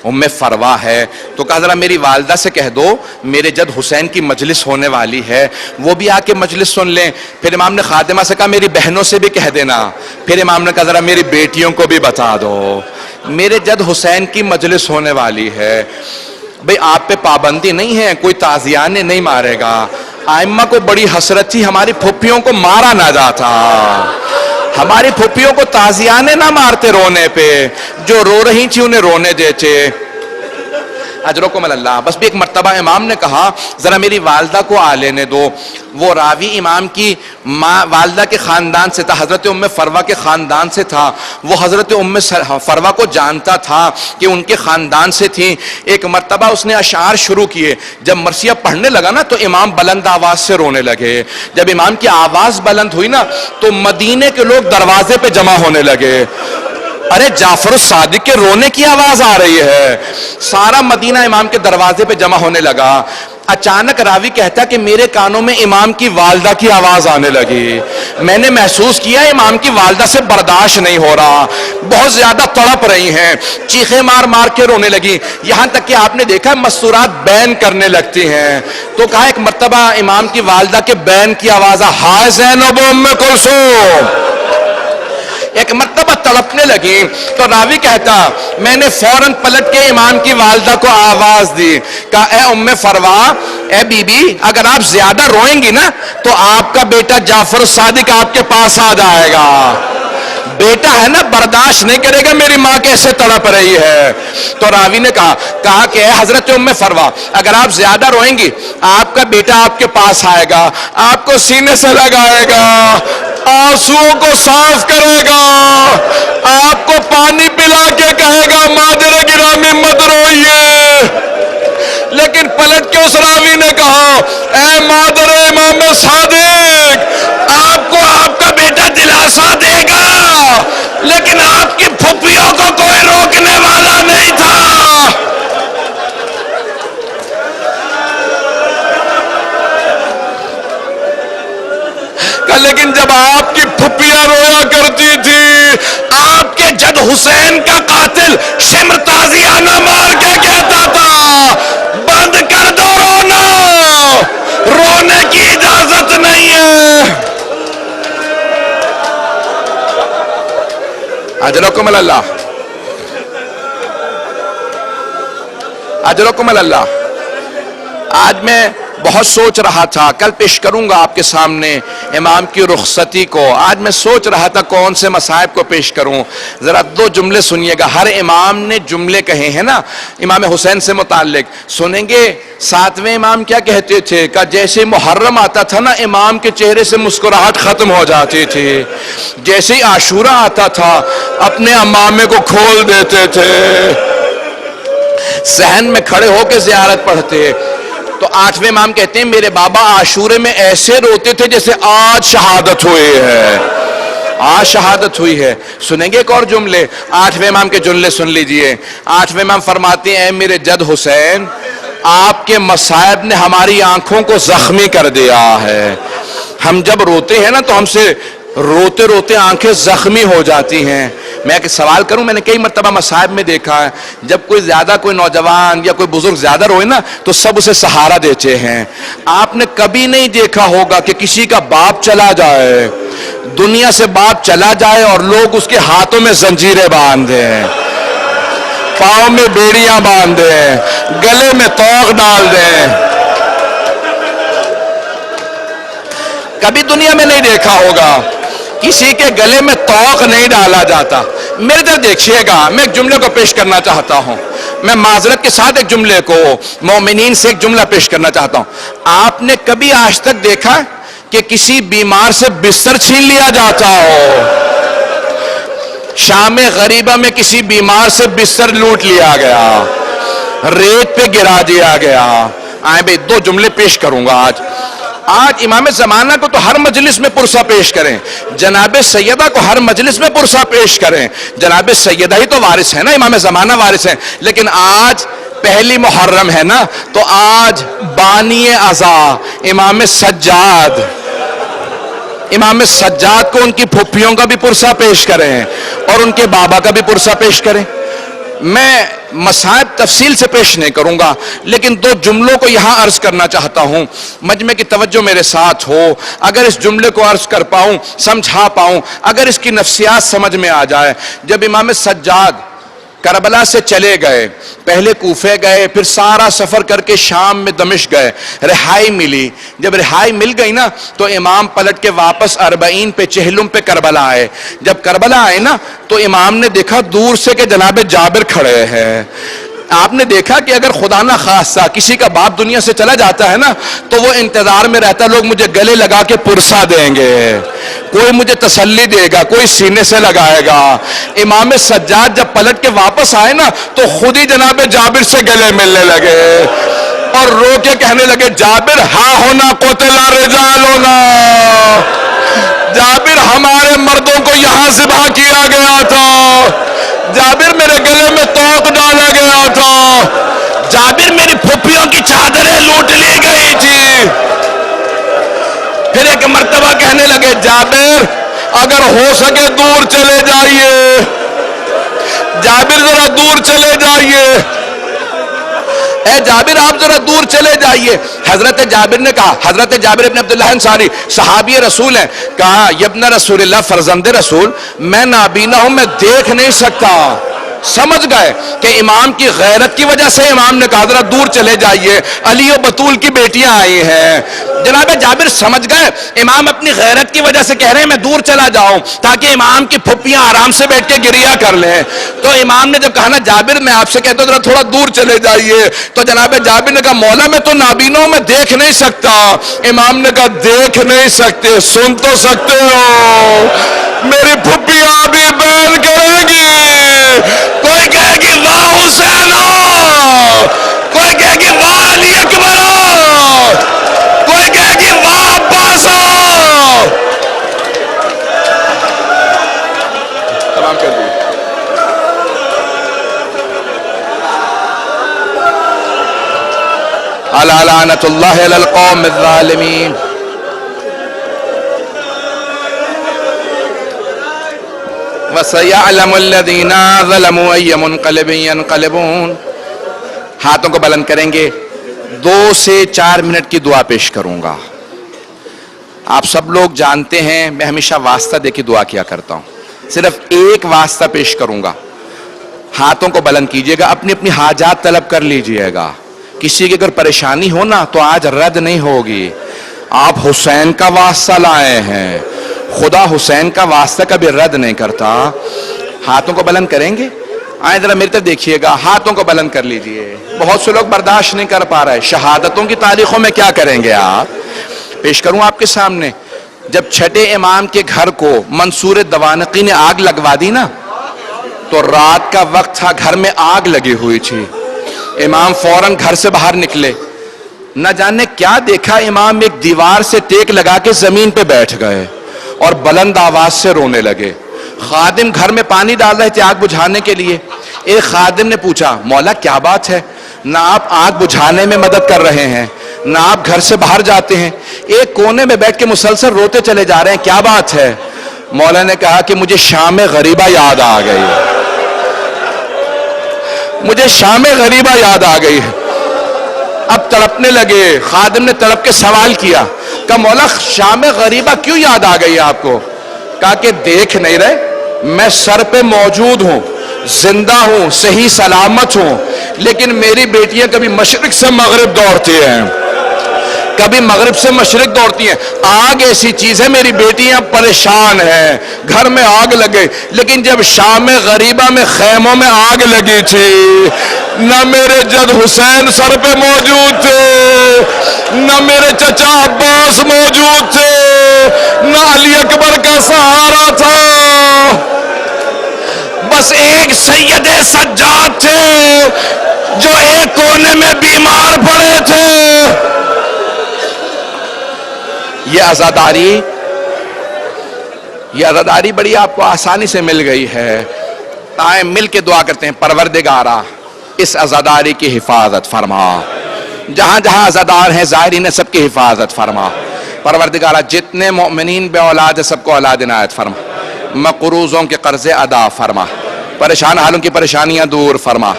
ام فروا ہے. تو کہا ذرا میری والدہ سے کہہ دو میرے جد حسین کی مجلس ہونے والی ہے، وہ بھی آ کے مجلس سن لیں. پھر امام نے خادمہ سے کہا میری بہنوں سے بھی کہہ دینا. پھر امام نے کہا ذرا میری بیٹیوں کو بھی بتا دو میرے جد حسین کی مجلس ہونے والی ہے. بھئی آپ پہ پابندی نہیں ہے، کوئی تازیانے نہیں مارے گا. ائمہ کو بڑی حسرت تھی ہماری پھوپھیوں کو مارا نہ جاتا، ہماری پھوپھیوں کو تازیانے نہ مارتے رونے پہ، جو رو رہی تھی انہیں رونے دیتے. اجرکم اللہ. بس بھی ایک مرتبہ امام نے کہا ذرا میری والدہ کو آ لینے دو. وہ راوی امام کی ماں والدہ کے خاندان سے تھا, حضرت ام فروا کے خاندان سے تھا. وہ حضرت ام فروا کو جانتا تھا کہ ان کے خاندان سے تھی. ایک مرتبہ اس نے اشعار شروع کیے. جب مرثیہ پڑھنے لگا نا تو امام بلند آواز سے رونے لگے. جب امام کی آواز بلند ہوئی نا تو مدینے کے لوگ دروازے پہ جمع ہونے لگے. ارے جعفر الصادق کے رونے کی آواز آ رہی ہے. سارا مدینہ امام کے دروازے پہ جمع ہونے لگا. اچانک راوی کہتا کہ میرے کانوں میں امام کی والدہ کی آواز آنے لگی. میں نے محسوس کیا امام کی والدہ سے برداشت نہیں ہو رہا, بہت زیادہ تڑپ رہی ہیں, چیخیں مار مار کے رونے لگی. یہاں تک کہ آپ نے دیکھا مستورات بین کرنے لگتی ہیں. تو کہا ایک مرتبہ امام کی والدہ کے بین کی آواز ہائے زینب ام کلثوم. ایک مرتبہ تڑپنے لگی تو راوی کہتا میں نے فوراً پلٹ کے امام کی والدہ کو آواز دی, کہا اے ام فروا, اے بی بی, اگر آپ زیادہ روئیں گی نا تو آپ کا بیٹا جعفر الصادق آپ کے پاس آ جائے گا. بیٹا ہے نا, برداشت نہیں کرے گا میری ماں کیسے تڑپ رہی ہے. تو راوی نے کہا کہ اے حضرت ام فروا, اگر آپ زیادہ روئیں گی آپ کا بیٹا آپ کے پاس آئے گا, آپ کو سینے سے لگائے گا, آنسوؤں کو صاف کرے گا, آپ کو پانی پلا کے کہے گا مادر گرامی مت روئیے. لیکن پلٹ کے اس راوی نے کہا اے مادر امام صادق, آپ کو آپ کا بیٹا دلاسا دے گا, لیکن آپ کی پھپھیوں کو کوئی روکنے والا نہیں تھا. لیکن جب آپ کی پھپھیاں رویا کرتی تھی, آپ کے جد حسین کا قاتل شمر تازیانہ مار کے کہتا تھا بند کر دو رونا, رونے کی اجازت نہیں ہے. اجرکم اللہ, اجرکم اللہ. آج میں بہت سوچ رہا تھا, کل پیش کروں گا آپ کے سامنے امام کی رخصتی کو. آج میں سوچ رہا تھا کون سے مصائب کو پیش کروں. ذرا دو جملے سنیے گا. ہر امام نے جملے کہے ہیں نا امام حسین سے متعلق, سنیں گے. ساتویں امام کیا کہتے تھے, کہ جیسے محرم آتا تھا نا امام کے چہرے سے مسکراہٹ ختم ہو جاتی تھی. جیسے ہی عاشورہ آتا تھا اپنے امامے کو کھول دیتے تھے, صحن میں کھڑے ہو کے زیارت پڑھتے. تو آٹھویں امام کہتے ہیں میرے بابا عاشورے میں ایسے روتے تھے جیسے آج شہادت ہوئی ہے, آج شہادت ہوئی ہے. سنیں گے ایک اور جملے, آٹھویں امام کے جملے سن لیجئے. آٹھویں امام فرماتے ہیں اے میرے جد حسین, آپ کے مصائب نے ہماری آنکھوں کو زخمی کر دیا ہے. ہم جب روتے ہیں نا تو ہم سے روتے روتے آنکھیں زخمی ہو جاتی ہیں. میں ایک سوال کروں, میں نے کئی مرتبہ مصائب میں دیکھا ہے جب کوئی نوجوان یا کوئی بزرگ زیادہ روئے نا تو سب اسے سہارا دیتے ہیں. آپ نے کبھی نہیں دیکھا ہوگا کہ کسی کا باپ چلا جائے, دنیا سے باپ چلا جائے اور لوگ اس کے ہاتھوں میں زنجیریں باندھ دیں, پاؤں میں بیڑیاں باندھ دیں, گلے میں توق ڈال دیں. کبھی دنیا میں نہیں دیکھا ہوگا, کسی کے گلے میں توق نہیں ڈالا جاتا. میرے طرف دیکھیے گا, میں ایک جملے کو پیش کرنا چاہتا ہوں. میں معذرت کے ساتھ ایک جملے کو مومنین سے ایک جملہ پیش کرنا چاہتا ہوں. آپ نے کبھی آج تک دیکھا کہ کسی بیمار سے بستر چھین لیا جاتا ہو؟ شام غریبہ میں کسی بیمار سے بستر لوٹ لیا گیا, ریت پہ گرا دیا گیا. آئیں بھئی دو جملے پیش کروں گا آج. آج امام زمانہ کو تو ہر مجلس میں پرسہ پیش کریں, جناب سیدہ کو ہر مجلس میں پرسہ پیش کریں. جناب سیدہ ہی تو وارث ہے نا, امام زمانہ وارث ہیں. لیکن آج پہلی محرم ہے نا, تو آج بانی عزا امام سجاد, امام سجاد کو ان کی پھپھیوں کا بھی پرسہ پیش کریں اور ان کے بابا کا بھی پرسہ پیش کریں. میں مصائب تفصیل سے پیش نہیں کروں گا, لیکن دو جملوں کو یہاں عرض کرنا چاہتا ہوں. مجمع کی توجہ میرے ساتھ ہو. اگر اس جملے کو عرض کر پاؤں, سمجھا پاؤں, اگر اس کی نفسیات سمجھ میں آ جائے. جب امام سجاد کربلا سے چلے گئے, پہلے کوفے گئے, پھر سارا سفر کر کے شام میں دمشق گئے, رہائی ملی. جب رہائی مل گئی نا تو امام پلٹ کے واپس اربعین پہ چہلم پہ کربلا آئے. جب کربلا آئے نا تو امام نے دیکھا دور سے کہ جناب جابر کھڑے ہیں. آپ نے دیکھا کہ اگر خدا نہ خاصہ کسی کا باپ دنیا سے چلا جاتا ہے نا تو وہ انتظار میں رہتا، لوگ مجھے گلے لگا کے پرسا دیں گے، کوئی مجھے تسلی دے گا، کوئی سینے سے لگائے گا۔ امام سجاد جب پلٹ کے واپس آئے نا تو خود ہی جناب جابر سے گلے ملنے لگے اور رو کے کہنے لگے جابر ہاں ہونا قتل رجال ہونا، جابر ہمارے مردوں کو یہاں ذبح کیا گیا تھا، جابر میرے گلے میں توق ڈالا گیا تھا، جابر میری پھپھیوں کی چادریں لوٹ لی گئی تھی۔ پھر ایک مرتبہ کہنے لگے جابر اگر ہو سکے دور چلے جائیے، جابر ذرا دور چلے جائیے، اے جابر آپ ذرا دور چلے جائیے۔ حضرت جابر نے کہا، حضرت جابر ابن عبداللہ انصاری صحابی رسول ہیں، کہا یبن رسول اللہ فرزند رسول میں نابینا ہوں، میں دیکھ نہیں سکتا۔ سمجھ گئے کہ امام کی غیرت کی وجہ سے امام نے کہا ذرا دور چلے جائیے، علی و بطول کی بیٹیاں آئی ہیں۔ جناب جابر سمجھ گئے امام اپنی غیرت کی وجہ سے کہہ رہے ہیں میں دور چلا جاؤں تاکہ امام کی پھپھیاں آرام سے بیٹھ کے گریا کر لیں۔ تو امام نے جب کہا نا جابر میں آپ سے کہتا ہوں ذرا تھوڑا دور چلے جائیے، تو جناب جابر نے کہا مولا میں تو نابینا ہوں، میں دیکھ نہیں سکتا۔ امام نے کہا دیکھ نہیں سکتے، سن تو سکتے ہو، میری پھپھیاں بھی بیان کرے گی، کوئی کہے گی واہ حسین، کوئی کہے گی واہ علی اکبر، کوئی کہے گی واہ عباس۔ تمام کر دی۔ الا لعنۃ اللہ علی القوم الظالمین۔ وَسَيَعْلَمُ الَّذِينَ ظَلَمُوا أَيَّ مُنْقَلِبٍ يَنْقَلِبُونَ۔ ہاتھوں کو بلند کریں گے، 2 سے 4 منٹ کی دعا پیش کروں گا۔ آپ سب لوگ جانتے ہیں میں ہمیشہ واسطہ دے کے دعا کیا کرتا ہوں، صرف ایک واسطہ پیش کروں گا۔ ہاتھوں کو بلند کیجئے گا، اپنی اپنی حاجات طلب کر لیجئے گا۔ کسی کی اگر پریشانی ہو نا تو آج رد نہیں ہوگی۔ آپ حسین کا واسطہ لائے ہیں، خدا حسین کا واسطہ کبھی رد نہیں کرتا۔ ہاتھوں کو بلند کریں گے، آئیں ذرا میری طرف دیکھیے گا، ہاتھوں کو بلند کر لیجئے۔ بہت سے لوگ برداشت نہیں کر پا رہے، شہادتوں کی تاریخوں میں کیا کریں گے آپ؟ پیش کروں آپ کے سامنے، جب چھٹے امام کے گھر کو منصور دوانقی نے آگ لگوا دی نا تو رات کا وقت تھا، گھر میں آگ لگی ہوئی تھی، امام فوراً گھر سے باہر نکلے، نہ جانے کیا دیکھا، امام ایک دیوار سے ٹیک لگا کے زمین پہ بیٹھ گئے اور بلند آواز سے رونے لگے۔ خادم گھر میں پانی ڈال رہے تھے آگ بجھانے کے لیے، ایک خادم نے پوچھا مولا کیا بات ہے، نہ آپ آگ بجھانے میں مدد کر رہے ہیں نہ آپ گھر سے باہر جاتے ہیں، ایک کونے میں بیٹھ کے مسلسل روتے چلے جا رہے ہیں، کیا بات ہے؟ مولا نے کہا کہ مجھے شام غریبہ یاد آ گئی، مجھے شام غریبہ یاد آ گئی ہے۔ اب تڑپنے لگے، خادم نے تڑپ کے سوال کیا، کہا مولا شام غریبہ کیوں یاد آ گئی آپ کو؟ کہا کہ دیکھ نہیں رہے، میں سر پہ موجود ہوں، زندہ ہوں، صحیح سلامت ہوں، لیکن میری بیٹیاں کبھی مشرق سے مغرب دوڑتی ہیں، کبھی مغرب سے مشرق دوڑتی ہیں، آگ ایسی چیز ہے، میری بیٹیاں پریشان ہیں، گھر میں آگ لگے، لیکن جب شام غریبہ میں خیموں میں آگ لگی تھی، نہ میرے جد حسین سر پہ موجود تھے، نہ میرے چچا عباس موجود تھے، نہ علی اکبر کا سہارا تھا، بس ایک سید سجاد تھے جو ایک کونے میں بیمار پڑے تھے۔ یہ عزاداری بڑی آپ کو آسانی سے مل گئی ہے، آئیں مل کے دعا کرتے ہیں، پروردگارا اس عزاداری کی حفاظت فرما، جہاں جہاں عزادار ہیں زائرین سب کی حفاظت فرما، پروردگارا جتنے مومنین بے اولاد ہیں سب کو اولاد عنایت فرما، مقروضوں کے قرض ادا فرما، پریشان حالوں کی پریشانیاں دور فرما،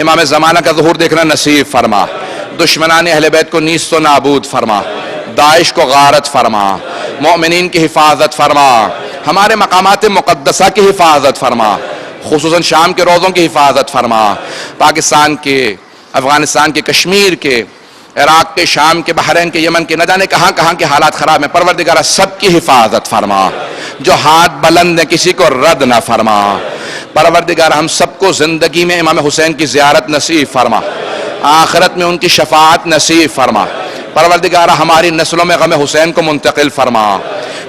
امام زمانہ کا ظہور دیکھنا نصیب فرما، دشمنان اہل بیت کو نیست و نابود فرما، داعش کو غارت فرما، مومنین کی حفاظت فرما، ہمارے مقامات مقدسہ کی حفاظت فرما، خصوصاً شام کے روزوں کی حفاظت فرما، پاکستان کے، افغانستان کے، کشمیر کے، عراق کے، شام کے، بحرین کے، یمن کے، نہ جانے کہاں کہاں کے حالات خراب ہیں، پروردگارہ سب کی حفاظت فرما، جو ہاتھ بلند ہیں کسی کو رد نہ فرما، پروردگار ہم سب کو زندگی میں امام حسین کی زیارت نصیب فرما، آخرت میں ان کی شفاعت نصیب فرما۔ پروردگار ہماری نسلوں میں غم حسین کو منتقل فرما۔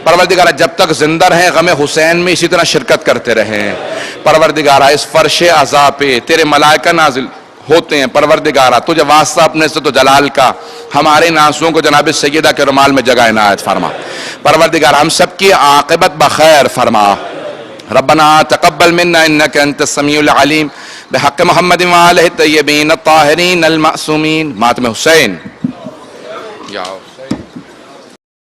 پروردگار جب تک زندہ رہیں غم حسین میں اسی طرح شرکت کرتے رہیں۔ پروردگار اس فرش عزا پہ تیرے ملائکہ نازل ہوتے ہیں، پروردگار تجھے واسطہ اپنے عزت و جلال کا ہمارے ناسوں کو جناب سیدہ کے رومال میں جگہ عنایت فرما۔ پروردگار ہم سب کی عاقبت بخیر فرما۔ ربنا تقبل منا انك انت السميع العليم بحق محمد وآلہ الطیبین الطاہرین المعصومین۔ ماتم حسین۔